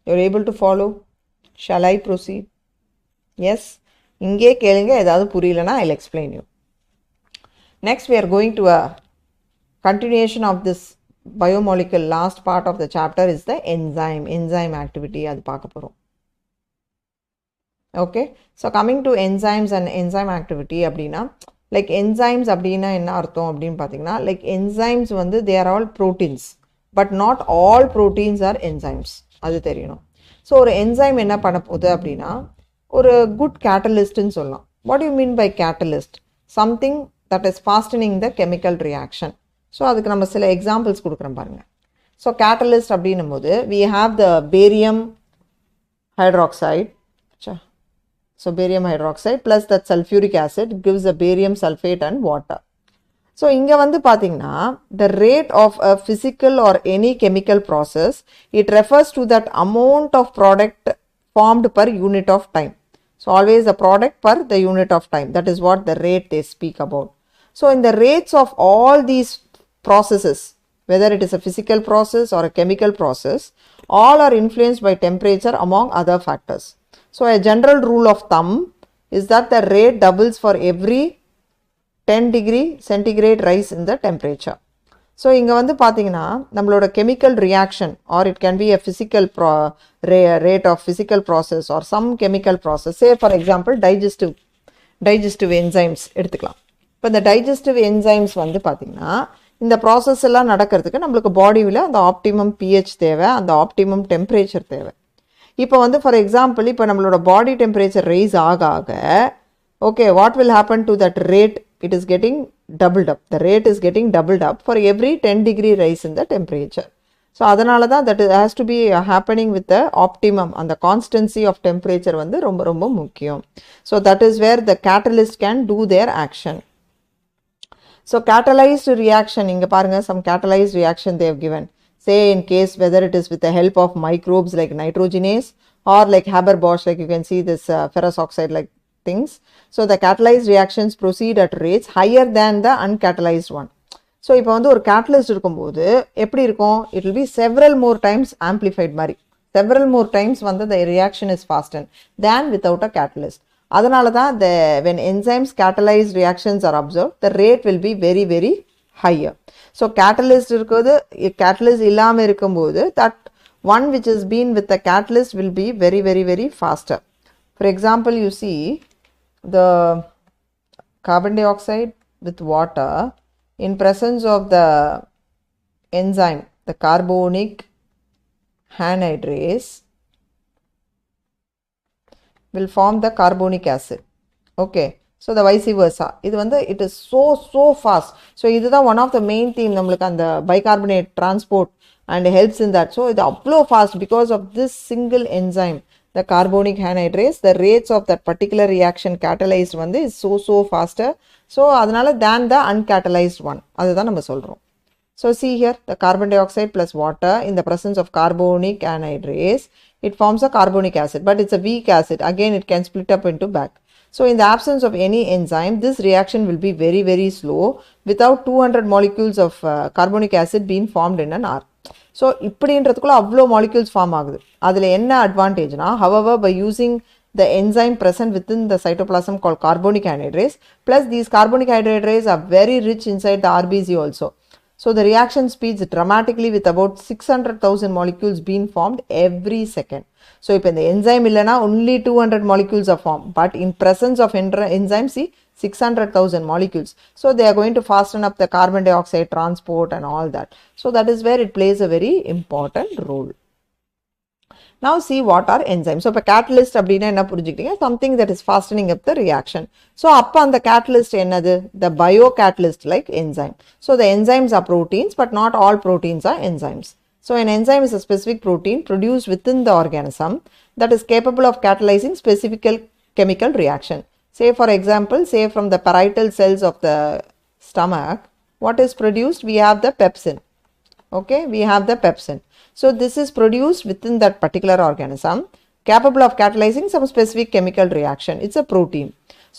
You are able to follow? Shall I proceed? Yes, இங்கே கேளுங்க. ஏதாவது புரியலனா I will explain you. Next we are going to a continuation of this biomolecule. Last part of the chapter is the enzyme activity. அது பார்க்க போகிறோம். Okay, so coming to enzymes and enzyme activity அப்படின்னா like enzymes அப்படின்னா என்ன அர்த்தம் அப்படின்னு பார்த்தீங்கன்னா like enzymes வந்து they are all proteins, but not all proteins R enzymes. அது தெரியணும். ஸோ ஒரு என்சைம் என்ன பண்ண போகுது அப்படின்னா ஒரு குட் கேட்டலிஸ்ட்னு சொல்லலாம். What you mean by catalyst? Something that is fastening the chemical reaction. So அதுக்கு நம்ம சில எக்ஸாம்பிள்ஸ் கொடுக்குறோம் பாருங்கள். ஸோ கேட்டலிஸ்ட் அப்படின்னும் போது we have the barium hydroxide. So barium hydroxide plus that sulfuric acid gives a barium sulfate and water. So இங்க வந்து பார்த்தீங்கன்னா the rate of a physical or any chemical process, it refers to that amount of product formed per unit of time. So always the product per the unit of time. That is what the rate they speak about. So in the rates of all these processes, whether it is a physical process or a chemical process, all are influenced by temperature among other factors. So a general rule of thumb is that the rate doubles for every 10 degree centigrade rise in the temperature. So இங்க வந்து பாத்தீங்கன்னா நம்மளோட chemical reaction, or it can be a physical rate of physical process or some chemical process. Say for example digestive enzymes எடுத்துக்கலாம். இப்போ இந்த digestive enzymes வந்து பாத்தீங்கன்னா இந்த process எல்லாம் நடக்கிறதுக்கு நம்மளுக்கு பாடியில அந்த optimum pH தேவை, அந்த optimum temperature தேவை. இப்போ வந்து for example இப்போ நம்மளோட body temperature raise ஆக okay, what will happen to that rate? It is getting doubled up. The rate is getting doubled up for every 10 degree rise in the temperature. So அதனால தான் that has to be happening with the optimum, and the constancy of temperature வந்து ரொம்ப ரொம்ப முக்கியம். So that is where the catalyst can do their action. So catalyzed reaction, இங்க பாருங்க, some catalyzed reaction they have given. Say in case whether it is with the help of microbes like nitrogenase or like Haber-Bosch, like you can see this ferrous oxide like things. So the catalyzed reactions proceed at rates higher than the uncatalyzed one. So இப்போ வந்து ஒரு catalyst இருக்கும்போது எப்படி இருக்கும்? It will be several more times amplified மாதிரி. Several more times வந்து the reaction is faster than without a catalyst. அதனால தான் when enzymes catalyzed reactions are observed, the rate will be very very higher. So catalyst இருக்குது, catalyst இல்லாம இருக்கும்போது that one which has been with the catalyst will be very very very faster. For example, you see the carbon dioxide with water in presence of the enzyme, the carbonic anhydrase will form the carbonic acid. Okay, so the vice versa. It is so fast. So this is one of the main theme namukku and the bicarbonate transport and helps in that. So it is fast because of this single enzyme, the carbonic anhydrase. The rates of that particular reaction catalyzed one is so faster. So adanal than the uncatalyzed one. Adha nama solrom. So see here, the carbon dioxide plus water in the presence of carbonic anhydrase, it forms a carbonic acid, but it's a weak acid. Again, it can split up into back. So in the absence of any enzyme, this reaction will be very very slow without 200 molecules of carbonic acid being formed in an hour. So இப்படின்றதுக்குள்ள அவ்வளோ molecules form ஆகுது. அதில் என்ன advantageனா, however, by using the enzyme present within the cytoplasm called carbonic anhydrase, plus these carbonic anhydrase are very rich inside the RBC also. So the reaction speeds dramatically with about 600,000 molecules being formed every second. So if the enzyme illana, only 200 molecules are formed, but in presence of enzyme, see 600,000 molecules. So they are going to fasten up the carbon dioxide transport and all that. So that is where it plays a very important role. Now see what are enzymes. So, catalyst அப்படினா என்ன புரிஞ்சிக்கிட்டீங்க? Something that is fastening up the reaction. So அப்ப அந்த catalyst என்னது? The biocatalyst like enzyme. So the enzymes are proteins, but not all proteins are enzymes. So an enzyme is a specific protein produced within the organism that is capable of catalyzing specific chemical reaction. Say for example, say from the parietal cells of the stomach, what is produced? We have the pepsin. Okay, we have the pepsin. So this is produced within that particular organism, capable of catalyzing some specific chemical reaction. It's a protein.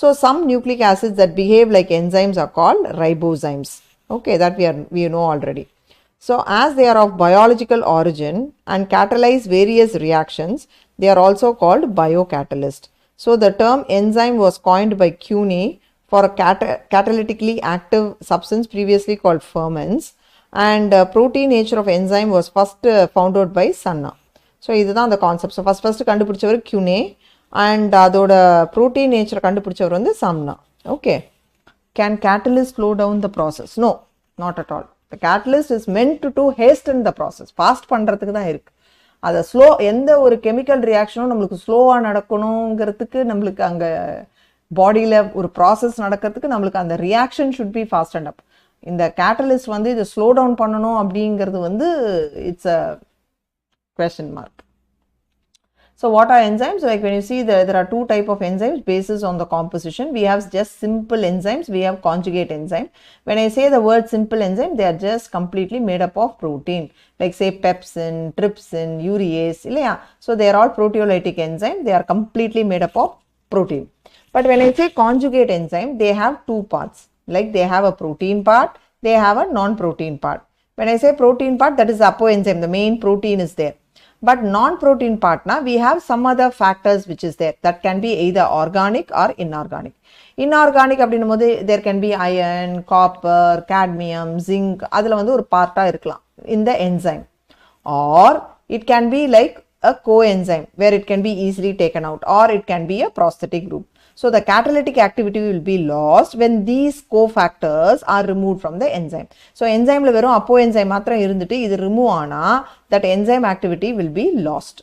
So some nucleic acids that behave like enzymes are called ribozymes. Okay, that we know already. So as they are of biological origin and catalyze various reactions, they are also called biocatalyst. So the term enzyme was coined by Cuny for a catalytically active substance previously called ferments. And protein nature of enzyme was first found out by Sanna. So this is the concept. So first kandupidichavar Cuny, and adoda protein nature kandupidichavar vandu Sanna. Okay, can catalyst slow down the process? No, not at all. The catalyst is meant to hasten the process. Fast பண்றதுக்கு தான் இருக்கு. அது slow, எந்த ஒரு chemical ரியாக்ஷனும் நம்மளுக்கு ஸ்லோவா நடக்கணும்ங்கிறதுக்கு நம்மளுக்கு அங்க பாடியில ஒரு ப்ராசஸ் நடக்கிறதுக்கு நம்மளுக்கு அந்த reaction should be fastened up. இந்த கேட்டலிஸ்ட் வந்து இதை ஸ்லோ டவுன் பண்ணணும் அப்படிங்கிறது வந்து it's a question mark. So what are enzymes? Like when you see there are two type of enzymes basis on the composition. We have just simple enzymes, we have conjugate enzyme. When I say the word simple enzyme, they are just completely made up of protein, like say pepsin, trypsin, urease. So they are all proteolytic enzyme, they are completely made up of protein. But when I say conjugate enzyme, they have two parts. Like they have a protein part, they have a non-protein part. When I say protein part, that is the apoenzyme, the main protein is there. But non-protein part, we have some other factors which is there that can be either organic or inorganic. Inorganic there can be iron, copper, cadmium, zinc, adula vandu or part in the enzyme. Or it can be like a coenzyme where it can be easily taken out, or it can be a prosthetic group. So the catalytic activity will be lost when these cofactors are removed from the enzyme. So enzyme la verum apoenzyme matram irundittu idu remove ana that enzyme activity will be lost.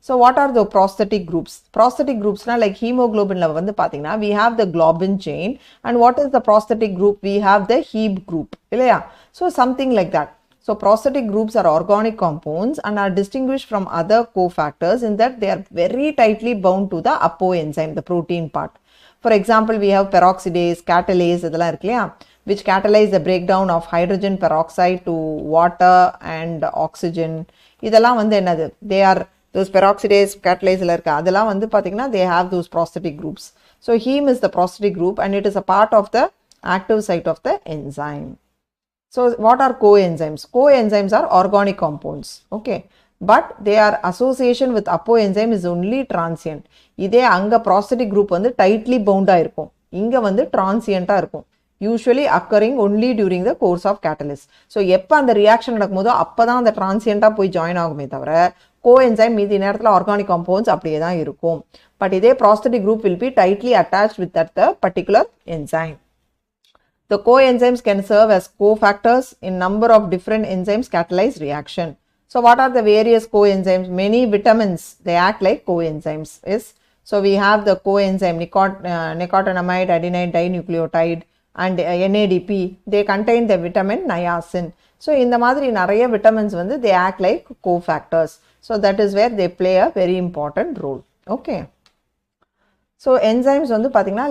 So what are the prosthetic groups? Prosthetic groups na like hemoglobin la vandu pathina we have the globin chain, and what is the prosthetic group? We have the heme group illaya. So something like that. So prosthetic groups are organic compounds and are distinguished from other cofactors in that they are very tightly bound to the apoenzyme, the protein part. For example, we have peroxidase, catalase, which catalyze the breakdown of hydrogen peroxide to water and oxygen. They are those peroxidase, catalase, they have those prosthetic groups. So heme is the prosthetic group and it is a part of the active site of the enzyme. So what are coenzymes? Coenzymes are organic compounds, okay, but their association with apoenzyme is only transient. Ide anga prosthetic group vandu tightly bound ah irukum, inga vandu transient ah irukum, usually occurring only during the course of catalysis. So எப்ப அந்த reaction நடக்கும்போதோ அப்பதான் அந்த transient ah போய் join ஆகுமே தவிர coenzyme மீதி நேரத்துல organic compounds அப்படியே தான் இருக்கும். But இதே prosthetic group will be tightly attached with that the particular enzyme. The coenzymes can serve as cofactors in number of different enzymes catalyze reaction. So what are the various coenzymes? Many vitamins, they act like coenzymes. Yes. So we have the coenzyme nicotinamide adenine dinucleotide and NADP. They contain the vitamin niacin. So in the madri nariya vitamins vandu they act like cofactors. So that is where they play a very important role. Okay. So enzymes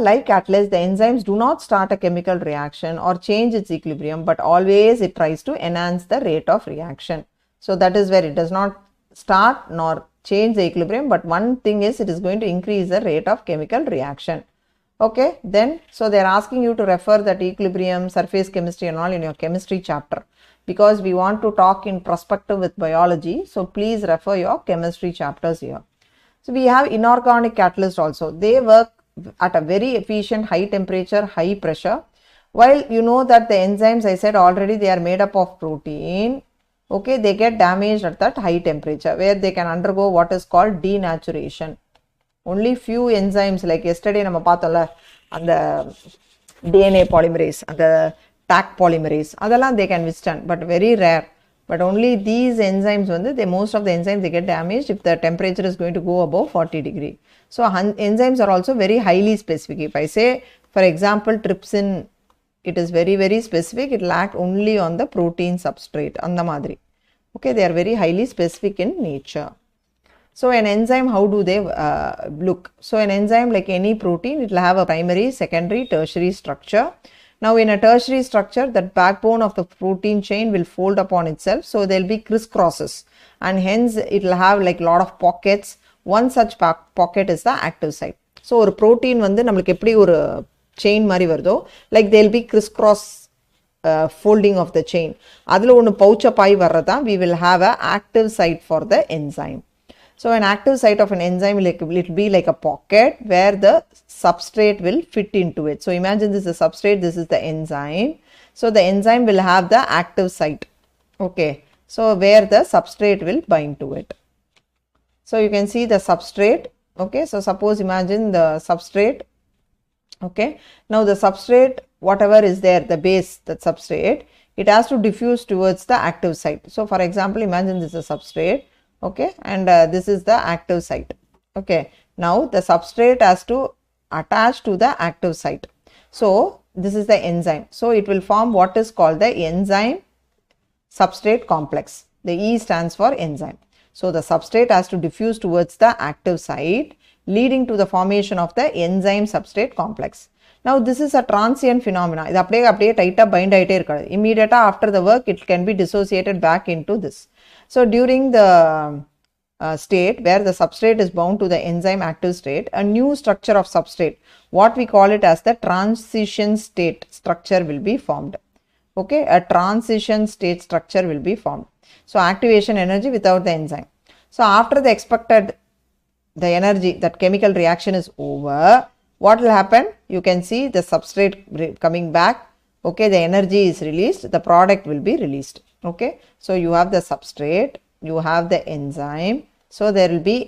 like catalase, the enzymes do not start a chemical reaction or change its equilibrium, but always it tries to enhance the rate of reaction. So that is where it does not start nor change the equilibrium, but one thing is it is going to increase the rate of chemical reaction. Okay, then so they are asking you to refer that equilibrium, surface chemistry and all in your chemistry chapter, because we want to talk in perspective with biology. So please refer your chemistry chapters here. So we have inorganic catalysts also. They work at a very efficient high temperature, high pressure. While you know that the enzymes, I said already, they are made up of protein. Okay, they get damaged at that high temperature where they can undergo what is called denaturation. Only few enzymes, like yesterday nama paathola and the DNA polymerase and the Taq polymerase, adala they can withstand, but very rare. But only these enzymes, most of the enzymes, they get damaged if the temperature is going to go above 40 degree. So enzymes are also very highly specific. If I say, for example, trypsin, it is very, very specific. It will act only on the protein substrate. Andha madri. Okay, they are very highly specific in nature. So an enzyme, how do they look? So an enzyme, like any protein, it will have a primary, secondary, tertiary structure. Now in a tertiary structure, that backbone of the protein chain will fold upon itself. So there will be crisscrosses and hence it will have like a lot of pockets. One such pocket is the active site. So a protein namalukku eppadi or chain mari varudho, like there will be crisscross folding of the chain. Adula one pouch up aayi varradha, we will have a active site for the enzyme. So an active site of an enzyme will be like a pocket where the substrate will fit into it. So imagine this is a substrate, this is the enzyme. So the enzyme will have the active site. Okay. So where the substrate will bind to it. So you can see the substrate. Okay. So suppose imagine the substrate. Okay. Now the substrate, whatever is there, the base, that substrate, it has to diffuse towards the active site. So for example, imagine this is a substrate. Okay, and this is the active site. Okay, now the substrate has to attach to the active site. So this is the enzyme. So it will form what is called the enzyme substrate complex. The E stands for enzyme. So the substrate has to diffuse towards the active site, leading to the formation of the enzyme substrate complex. Now this is a transient phenomena. Idu apdiye tight ah bind aite irukadu. Immediately after the work, it can be dissociated back into this. So during the state where the substrate is bound to the enzyme active state, a new structure of substrate, what we call it as the transition state structure, will be formed. Okay, a transition state structure will be formed. So activation energy without the enzyme. So after the expected the energy, that chemical reaction is over, what will happen? You can see the substrate coming back. Okay, the energy is released, the product will be released. Okay, so you have the substrate, you have the enzyme. So there will be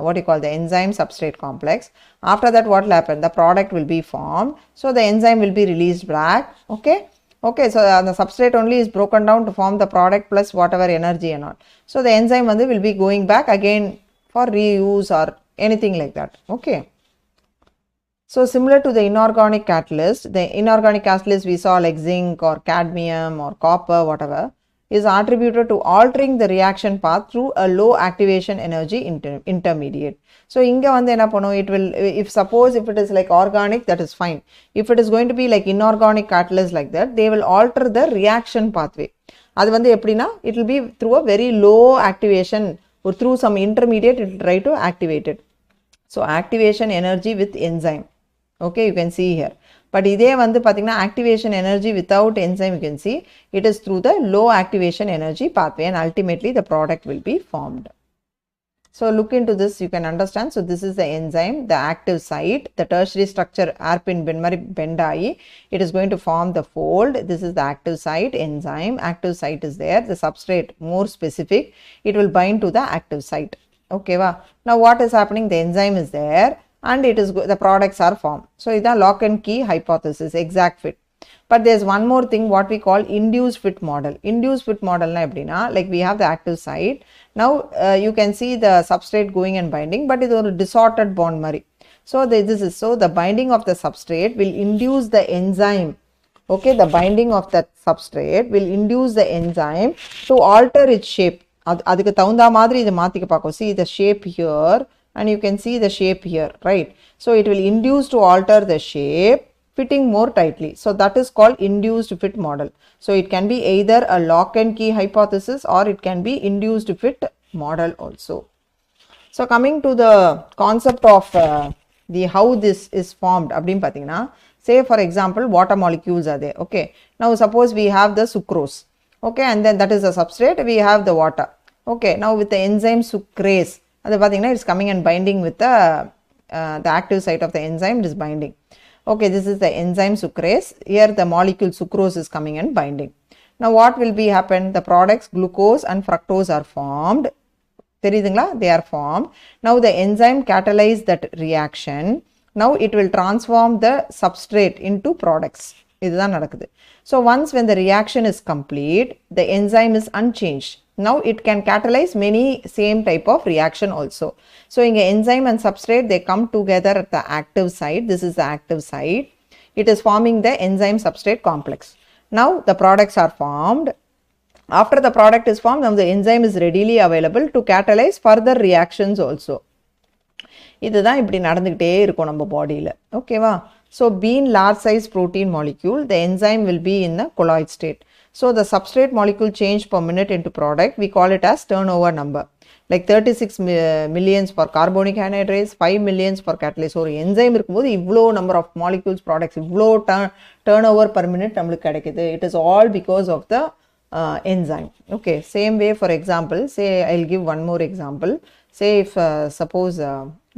what you call the enzyme substrate complex. After that, what will happen? The product will be formed. So the enzyme will be released back. Okay. Okay, so the substrate only is broken down to form the product plus whatever energy and all. So the enzyme will be going back again for reuse or anything like that. Okay. So similar to the inorganic catalyst we saw like zinc or cadmium or copper, whatever, is attributed to altering the reaction path through a low activation energy intermediate. So inga vandu enna panum, it will, if it is like organic, that is fine. If it is going to be like inorganic catalyst like that, they will alter the reaction pathway. Adu vandu epdina, it will be through a very low activation or through some intermediate, it will try to activate it. So activation energy with enzyme. Okay, you can see here. But இதே வந்து பாத்தீங்கன்னா activation energy without enzyme, you can see it is through the low activation energy pathway, and ultimately the product will be formed. So look into this, you can understand. So this is the enzyme, the active site, the tertiary structure hairpin bend ayi, it is going to form the fold. This is the active site, enzyme, active site is there. The substrate, more specific, it will bind to the active site. Okay, now what is happening? The enzyme is there and it is the products are formed. So this is lock and key hypothesis, exact fit. But there is one more thing, what we call induced fit model. Induced fit model na epdina, like we have the active site. Now you can see the substrate going and binding, but it is a disordered bond mari. So the binding of the substrate will induce the enzyme. Okay, the binding of that substrate will induce the enzyme to alter its shape. Adukku thavunda madri idu maathika paako. See the shape here, and you can see the shape here, right? So it will induce to alter the shape, fitting more tightly. So that is called induced fit model. So it can be either a lock and key hypothesis or it can be induced fit model also. So coming to the concept of the how this is formed, abdin pathina, say for example water molecules are there. Okay, now suppose we have the sucrose. Okay, and then that is the substrate, we have the water. Okay, now with the enzyme sucrase, it's coming and binding with the active site of the enzyme, it is binding. Okay, this is the enzyme sucrase. Here the molecule sucrose is coming and binding. Now what will be happen? The products glucose and fructose are formed. They are formed. Now the enzyme catalyze that reaction. Now it will transform the substrate into products. So once when the reaction is complete, the enzyme is unchanged. Now it can catalyze many same type of reaction also. So in enzyme and substrate, they come together at the active site. This is the active site. It is forming the enzyme substrate complex. Now the products are formed. After the product is formed, now the enzyme is readily available to catalyze further reactions also. இதுதான் இப்படி நடந்துக்கிட்டே இருக்கும் நம்ம பாடியில். ஓகேவா? So being large size protein molecule, the enzyme will be in the colloid state. So the substrate molecule change per minute into product, we call it as turnover number. Like 36 millions for carbonic anhydrase, 5 millions for catalase. So enzyme இருக்கும்போது இவ்வளோ number of molecules products, இவ்வளோ turnover per minute நம்மளுக்கு கிடைக்குது. It is all because of the enzyme. Okay, same way, for example, say I'll give one more example. Say if suppose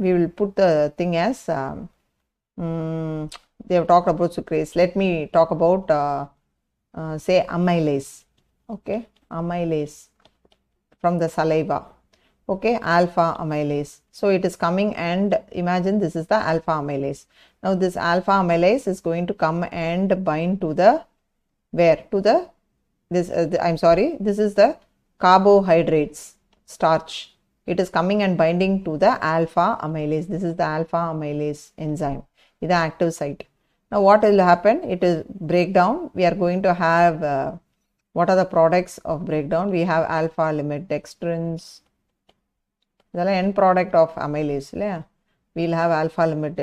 we will put the thing as they have talked about sucrase. Let me talk about say amylase. Okay, amylase from the saliva. Okay, alpha amylase. So it is coming, and imagine this is the alpha amylase. Now this alpha amylase is going to come and bind to the where? To the this I'm sorry, this is the carbohydrates, starch. It is coming and binding to the alpha amylase. This is the alpha amylase enzyme. This is the active site. Now what will happen? It is breakdown. We are going to have what are the products of breakdown? We have alpha limit dextrins. The end product of amylase. We will have alpha limit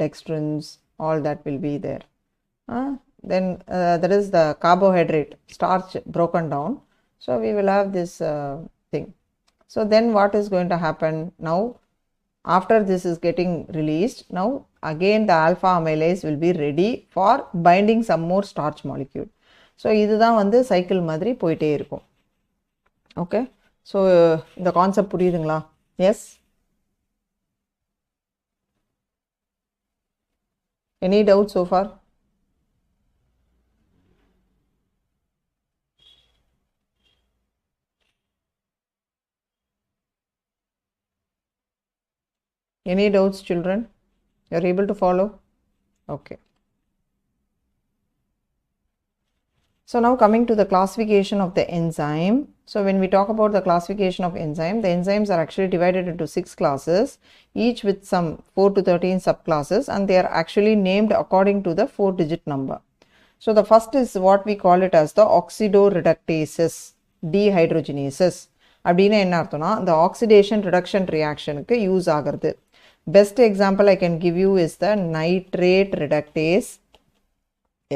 dextrins. All that will be there. Then there is the carbohydrate, starch broken down. So we will have this thing. So then what is going to happen? Now after this is getting released, now again the alpha amylase will be ready for binding some more starch molecule. So இதுதான் வந்து cycle மாதிரி போயிட்டே இருக்கும். Okay, so இந்த concept புரியுதுங்களா? Yes, any doubts so far? Any doubts, children? You are able to follow? Okay. So now coming to the classification of the enzyme. So when we talk about the classification of enzyme, the enzymes are actually divided into 6 classes, each with some 4 to 13 subclasses, and they are actually named according to the 4-digit number. So the first is what we call it as the oxidoreductases, dehydrogenases. அப்படின்னா என்ன அர்த்தம்னா the oxidation reduction reactionக்கு use ஆகிறது. Best example I can give you is the nitrate reductase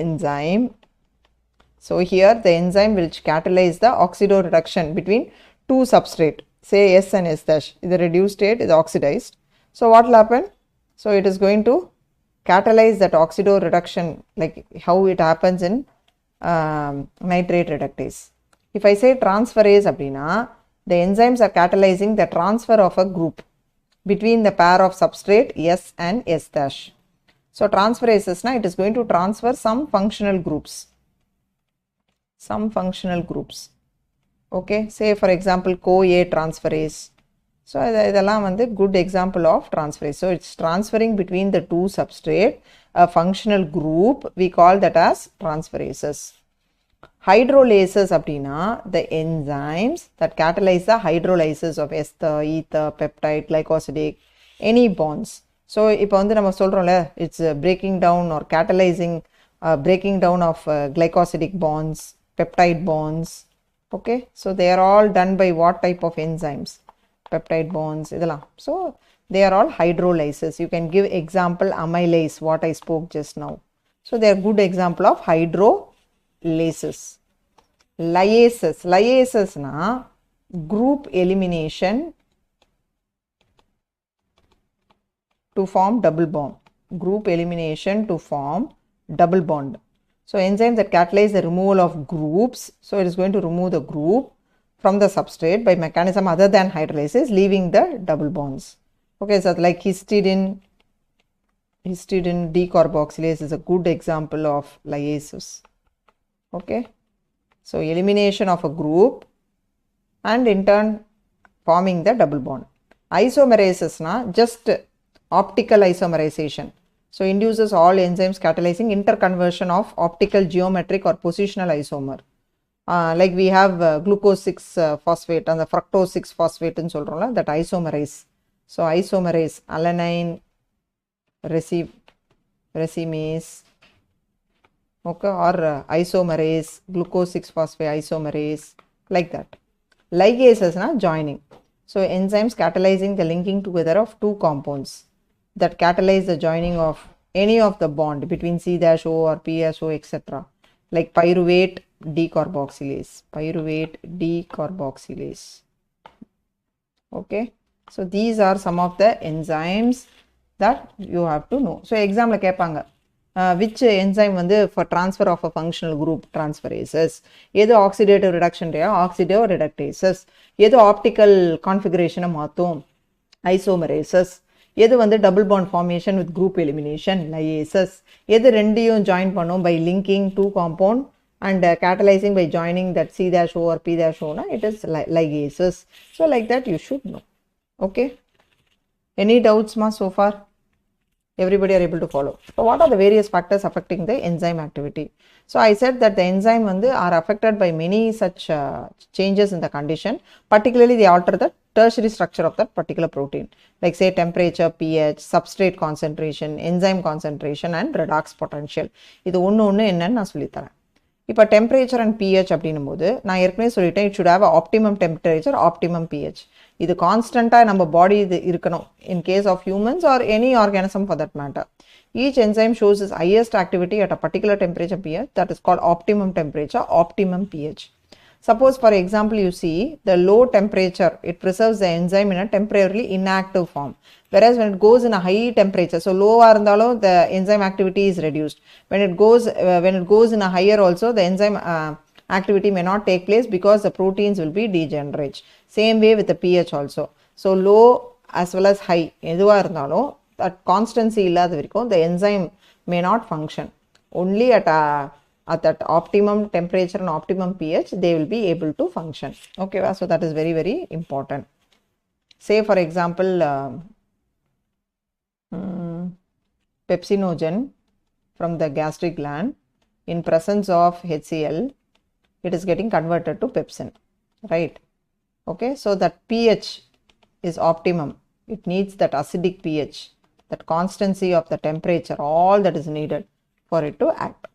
enzyme. So here the enzyme will catalyze the oxidoreduction between two substrate, say S and S dash. The reduced state is oxidized. So what will happen? So it is going to catalyze that oxidoreduction like how it happens in nitrate reductase. If I say transferase abdina, the enzymes are catalyzing the transfer of a group between the pair of substrate S and S dash. So transferases, it is going to transfer some functional groups. Okay, say for example CoA transferase. So இதெல்லாம் வந்து good example of transferase. So it's transferring between the two substrate a functional group, we call that as transferases. Hydrolases அப்படினா the enzymes that catalyze the hydrolysis of ester, ether, peptide, glycosidic, any bonds. So இப்போ வந்து நம்ம சொல்றோம்ல, it's breaking down or catalyzing breaking down of glycosidic bonds, peptide bonds. Okay, so they are all done by what type of enzymes? Peptide bonds idella. So they are all hydrolysis. You can give example amylase, what I spoke just now. So they are good example of hydrolases. Liases na group elimination to form double bond. Group elimination to form double bond. So enzymes that catalyze the removal of groups, so it is going to remove the group from the substrate by mechanism other than hydrolysis, leaving the double bonds. Okay, so like histidine decarboxylase is a good example of liases. Okay, so elimination of a group and in turn forming the double bond. Isomerases na just optical isomerization. So induces all enzymes catalyzing interconversion of optical, geometric or positional isomer. Like we have glucose 6 phosphate and the fructose 6 phosphate in solrola, that isomerase. So isomerase, alanine racemase, okay, or isomerase, glucose 6 phosphate isomerase, like that. Ligases na joining. So enzymes catalyzing the linking together of two compounds that catalyze the joining of any of the bond between C-O or PSO, etc. Like pyruvate decarboxylase. Okay, so these are some of the enzymes that you have to know. So exam la kepanga which enzyme வந்து for transfer of a functional group, transferases. எது oxidative reduction oxidoreductases. எது optical configuration மாத்தும், isomerases. எது வந்து double bond formation with group elimination, liases. எது ரெண்டையும் join பண்ணும் by linking two compound and catalyzing by joining that C-O or P-O, it is ligases. So like that you should know. Okay, any doubts ma so far? Everybody are able to follow. So what are the various factors affecting the enzyme activity? So I said that the enzyme are affected by many such changes in the condition. Particularly they alter the tertiary structure of that particular protein, like say temperature, pH, substrate concentration, enzyme concentration and redox potential. இது ஒன்று என்னன்னு நான் சொல்லித்தரேன். இப்போ temperature and pH அப்படின்னும் போது நான் ஏற்கனவே சொல்லிட்டேன், it should have a optimum temperature, optimum pH. இது கான்ஸ்டண்ட்டாக நம்ம பாடி இது இருக்கணும் in case of humans or any organism for that matter. Each enzyme shows its highest activity at a particular temperature pH, that is called optimum temperature, optimum pH. Suppose for example you see the low temperature, it preserves the enzyme in a temporarily inactive form. Whereas when it goes in a high temperature, so low arundalo, the enzyme activity is reduced. When it goes in a higher also, the enzyme activity may not take place because the proteins will be degenerate. Same way with the pH also. So low as well as high, that constancy illadha varaikkum the enzyme may not function. Only at that optimum temperature and optimum pH they will be able to function. Okay, so that is very, very important. Say for example pepsinogen from the gastric gland, in presence of HCl, it is getting converted to pepsin, right? Okay, so that pH is optimum. It needs that acidic pH, that constancy of the temperature, all that is needed for it to act.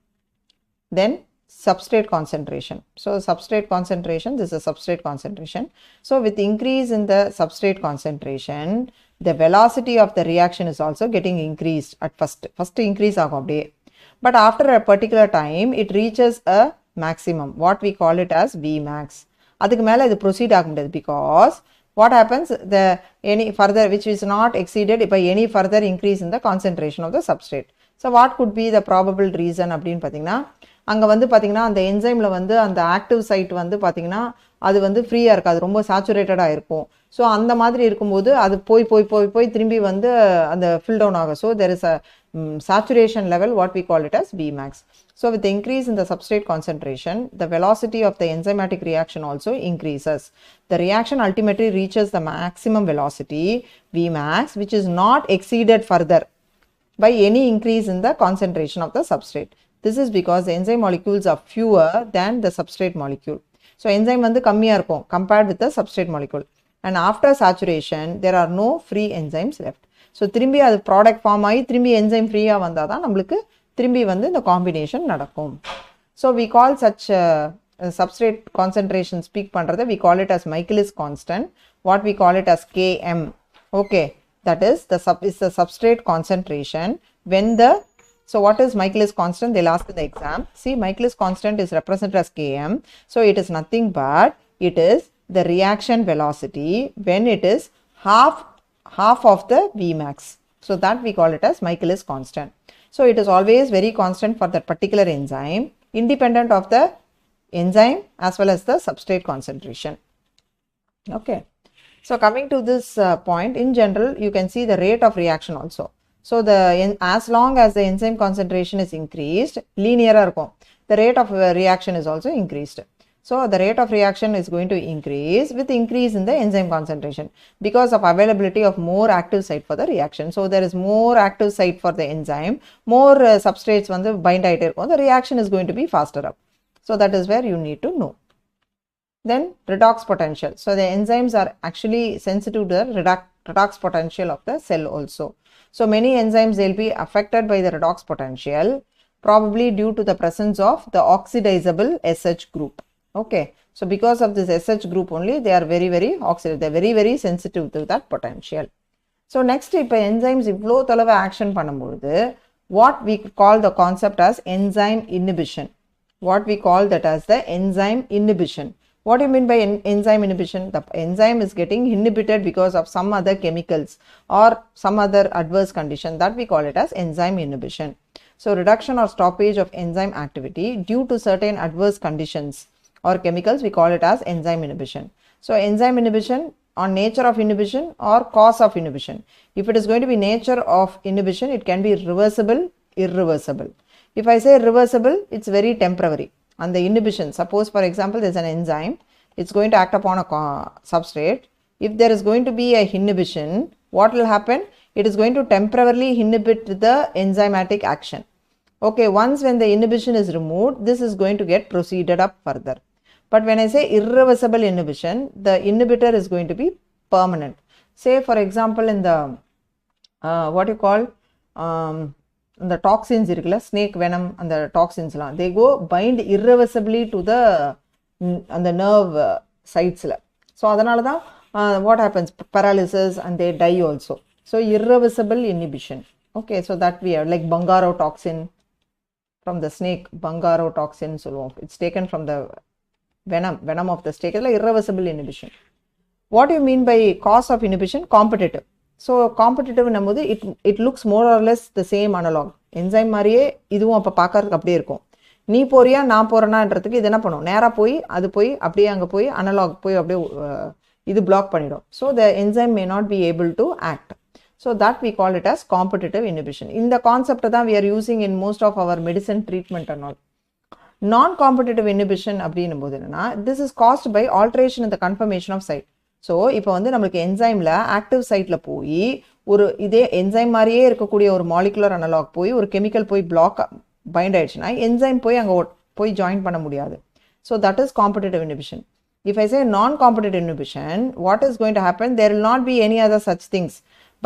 Then substrate concentration. So substrate concentration, this is a substrate concentration. So with increase in the substrate concentration, the velocity of the reaction is also getting increased at first increase agum. But after a particular time, it reaches a maximum, what we call it as Vmax. Adukku mela idu proceed agum because what happens, any further which is not exceeded by any further increase in the concentration of the substrate. So what could be the probable reason அப்படினு பாத்தீங்கன்னா, அங்க வந்து பாத்தீங்கன்னா அந்த என்சைம்ல வந்து அந்த active site வந்து பாத்தீங்கன்னா அது வந்து ஃப்ரீயா இருக்காது, ரொம்ப சாச்சுரேட்டடா இருக்கும். ஸோ அந்த மாதிரி இருக்கும்போது அது போய் திரும்பி வந்து அந்த ஃபில் டவுன் ஆகும். So there is a saturation level, what we call it as Vmax. So with the increase in the substrate concentration, the velocity of the enzymatic reaction also increases. The reaction ultimately reaches the maximum velocity Vmax, which is not exceeded further by any increase in the concentration of the substrate. This is because the enzyme molecules are fewer than the substrate molecule. So enzyme வந்து கம்மியா இருக்கும் compared with the substrate molecule. And after saturation, there are no free enzymes left. So திரும்பி அது product form ஆகி திரும்பி enzyme free-ஆ வந்தாதான் நம்மளுக்கு திரும்பி வந்து இந்த combination நடக்கும். So we call such substrate concentration speak பண்றதை we call it as Michaelis constant. What we call it as Km. Okay, that is the substrate concentration when the, so what is Michaelis constant? They'll ask in the exam. See, Michaelis constant is represented as Km. So it is nothing but it is the reaction velocity when it is half of the Vmax. So that we call it as Michaelis constant. So it is always very constant for that particular enzyme, independent of the enzyme as well as the substrate concentration. Okay. So coming to this point, in general, you can see the rate of reaction also. So as long as the enzyme concentration is increased, linear இருக்கும், the rate of reaction is also increased. So the rate of reaction is going to increase with increase in the enzyme concentration because of availability of more active site for the reaction. So there is more active site for the enzyme, more substrates வந்து bind ஆயிட்டே இருக்கும், the reaction is going to be faster up. So that is where you need to know. Then redox potential. So the enzymes are actually sensitive to the redox potential of the cell also. So many enzymes, they'll be affected by the redox potential, probably due to the presence of the oxidizable SH group. Okay, so because of this SH group only, they are very, very oxidative. They are very, very sensitive to that potential. So next, if enzymes இவ்ளோ தொலைவு action பண்ணும்போது, what we call the concept as enzyme inhibition. What we call that as the enzyme inhibition. What do you mean by enzyme inhibition? The enzyme is getting inhibited because of some other chemicals or some other adverse condition, that we call it as enzyme inhibition. So reduction or stoppage of enzyme activity due to certain adverse conditions or chemicals, we call it as enzyme inhibition. So enzyme inhibition on nature of inhibition or cause of inhibition. If it is going to be nature of inhibition, it can be reversible, irreversible. If I say reversible, it's very temporary. And the inhibition, suppose for example there is an enzyme, it's going to act upon a substrate. If there is going to be a inhibition, what will happen? It is going to temporarily inhibit the enzymatic action. Okay, once when the inhibition is removed, this is going to get proceeded up further. But when I say irreversible inhibition, the inhibitor is going to be permanent. Say for example in the what you call the toxins irukla, snake venom and the toxins la, they go bind irreversibly to the nerve sites la. So adanala da what happens, paralysis and they die also. So irreversible inhibition. Okay, so that we have like Bungaro toxin from the snake, Bungaro toxin, so it's taken from the venom of the state, irreversible inhibition. What do you mean by cause of inhibition? Competitive. So competitive நம்மோது it looks more or less the same analog. enzyme மாதிரியே இதுவும் அப்ப பார்க்கறதுக்கு அப்படியே இருக்கும். நீ போறியா நான் போறேனான்றதுக்கு இது என்ன பண்ணும், நேரா போய் அது போய் அப்படியே அங்க போய் அனலாக் போய் அப்படியே இது பிளாக் பண்ணிடும். So the enzyme may not be able to act. So that we call it as competitive inhibition. இந்த கான்செப்ட் தான் we are using in most of our medicine treatment and all. Non-competitive inhibition அப்படின்னும் போது என்னன்னா, this is caused by alteration in the conformation of site. So இப்போ வந்து நம்மளுக்கு என்சைமில் active சைட்டில் போய் ஒரு இதே என்சைம் மாதிரியே இருக்கக்கூடிய ஒரு மாலிகுலர் அனலாக் போய் ஒரு கெமிக்கல் போய் பிளாக் பைண்ட் ஆயிடுச்சுன்னா என்சைம் போய் அங்கே போய் ஜாயின் பண்ண முடியாது. So that is competitive inhibition. If I say non competitive inhibition, what is going to happen, there will not be any other such things,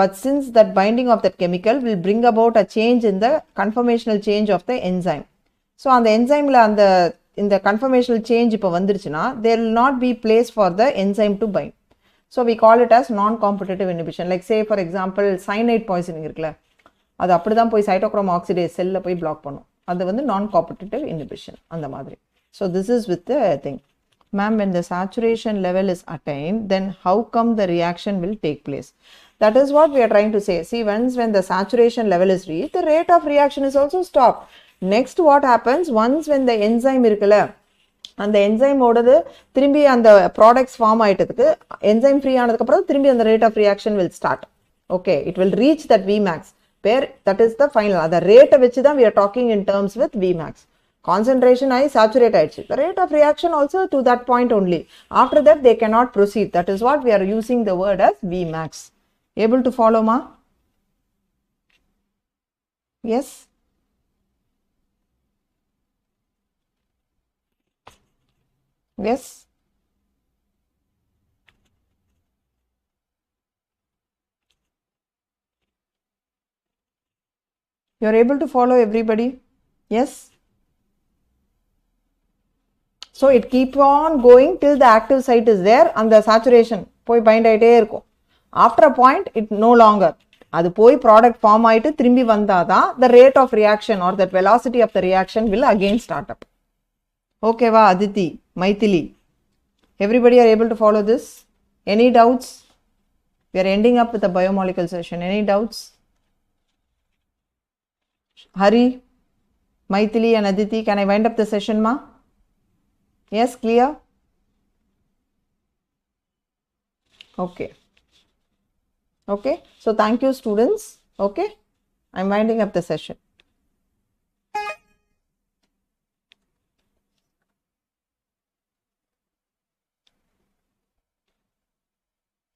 but since that binding of that chemical will bring about a change in the conformational change of the enzyme. So அந்த என்சைமில் இந்த conformational change இப்போ வந்துருச்சுன்னா there will not be place for the enzyme to bind. So we call it as non-competitive inhibition. Like say for example cyanide poisoning இருக்குல்ல, அது அப்படிதான் போய் cytochrome oxidase செல்ல போய் பிளாக் பண்ணும். அது வந்து non-competitive inhibition அந்த மாதிரி. So this is with the thing. Ma'am, when the saturation level is attained, then how come the reaction will take place? That is what we are trying to say. See, once when the saturation level is reached, the rate of reaction is also stopped. Next what happens, once when the enzyme இருக்குல்ல, அந்த என்சைமோடது திரும்பி அந்த products form ஆயிட்டதுக்கு enzyme free ஆனதுக்கு அப்புறம் திரும்பி அந்த rate of reaction will start. Okay, it will reach that Vmax where that is the final. அந்த ரேட்டை வச்சு தான் we are talking in terms with Vmax. Concentration ஆகி சேச்சுரேட் ஆயிடுச்சு, the rate of reaction also to that point only. After that they cannot proceed. That is what we are using the word as Vmax. Able to follow, ma? Yes. Yes. You are able to follow everybody? Yes. So it keep on going till the active site is there and the saturation போய் bind ஆயிட்டே இருக்கும். After a point it no longer. அது போய் product form ஆயிட்டு திரும்பி வந்தாதான் the rate of reaction or that velocity of the reaction will again start up. Okay va Aditi, Maithili, everybody are able to follow this? Any doubts? We are ending up with the biomolecule session. Any doubts? Hari, Maithili and Aditi, can I wind up the session, ma? Yes, clear? Okay. Okay, so thank you students. Okay, I'm winding up the session.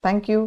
Thank you.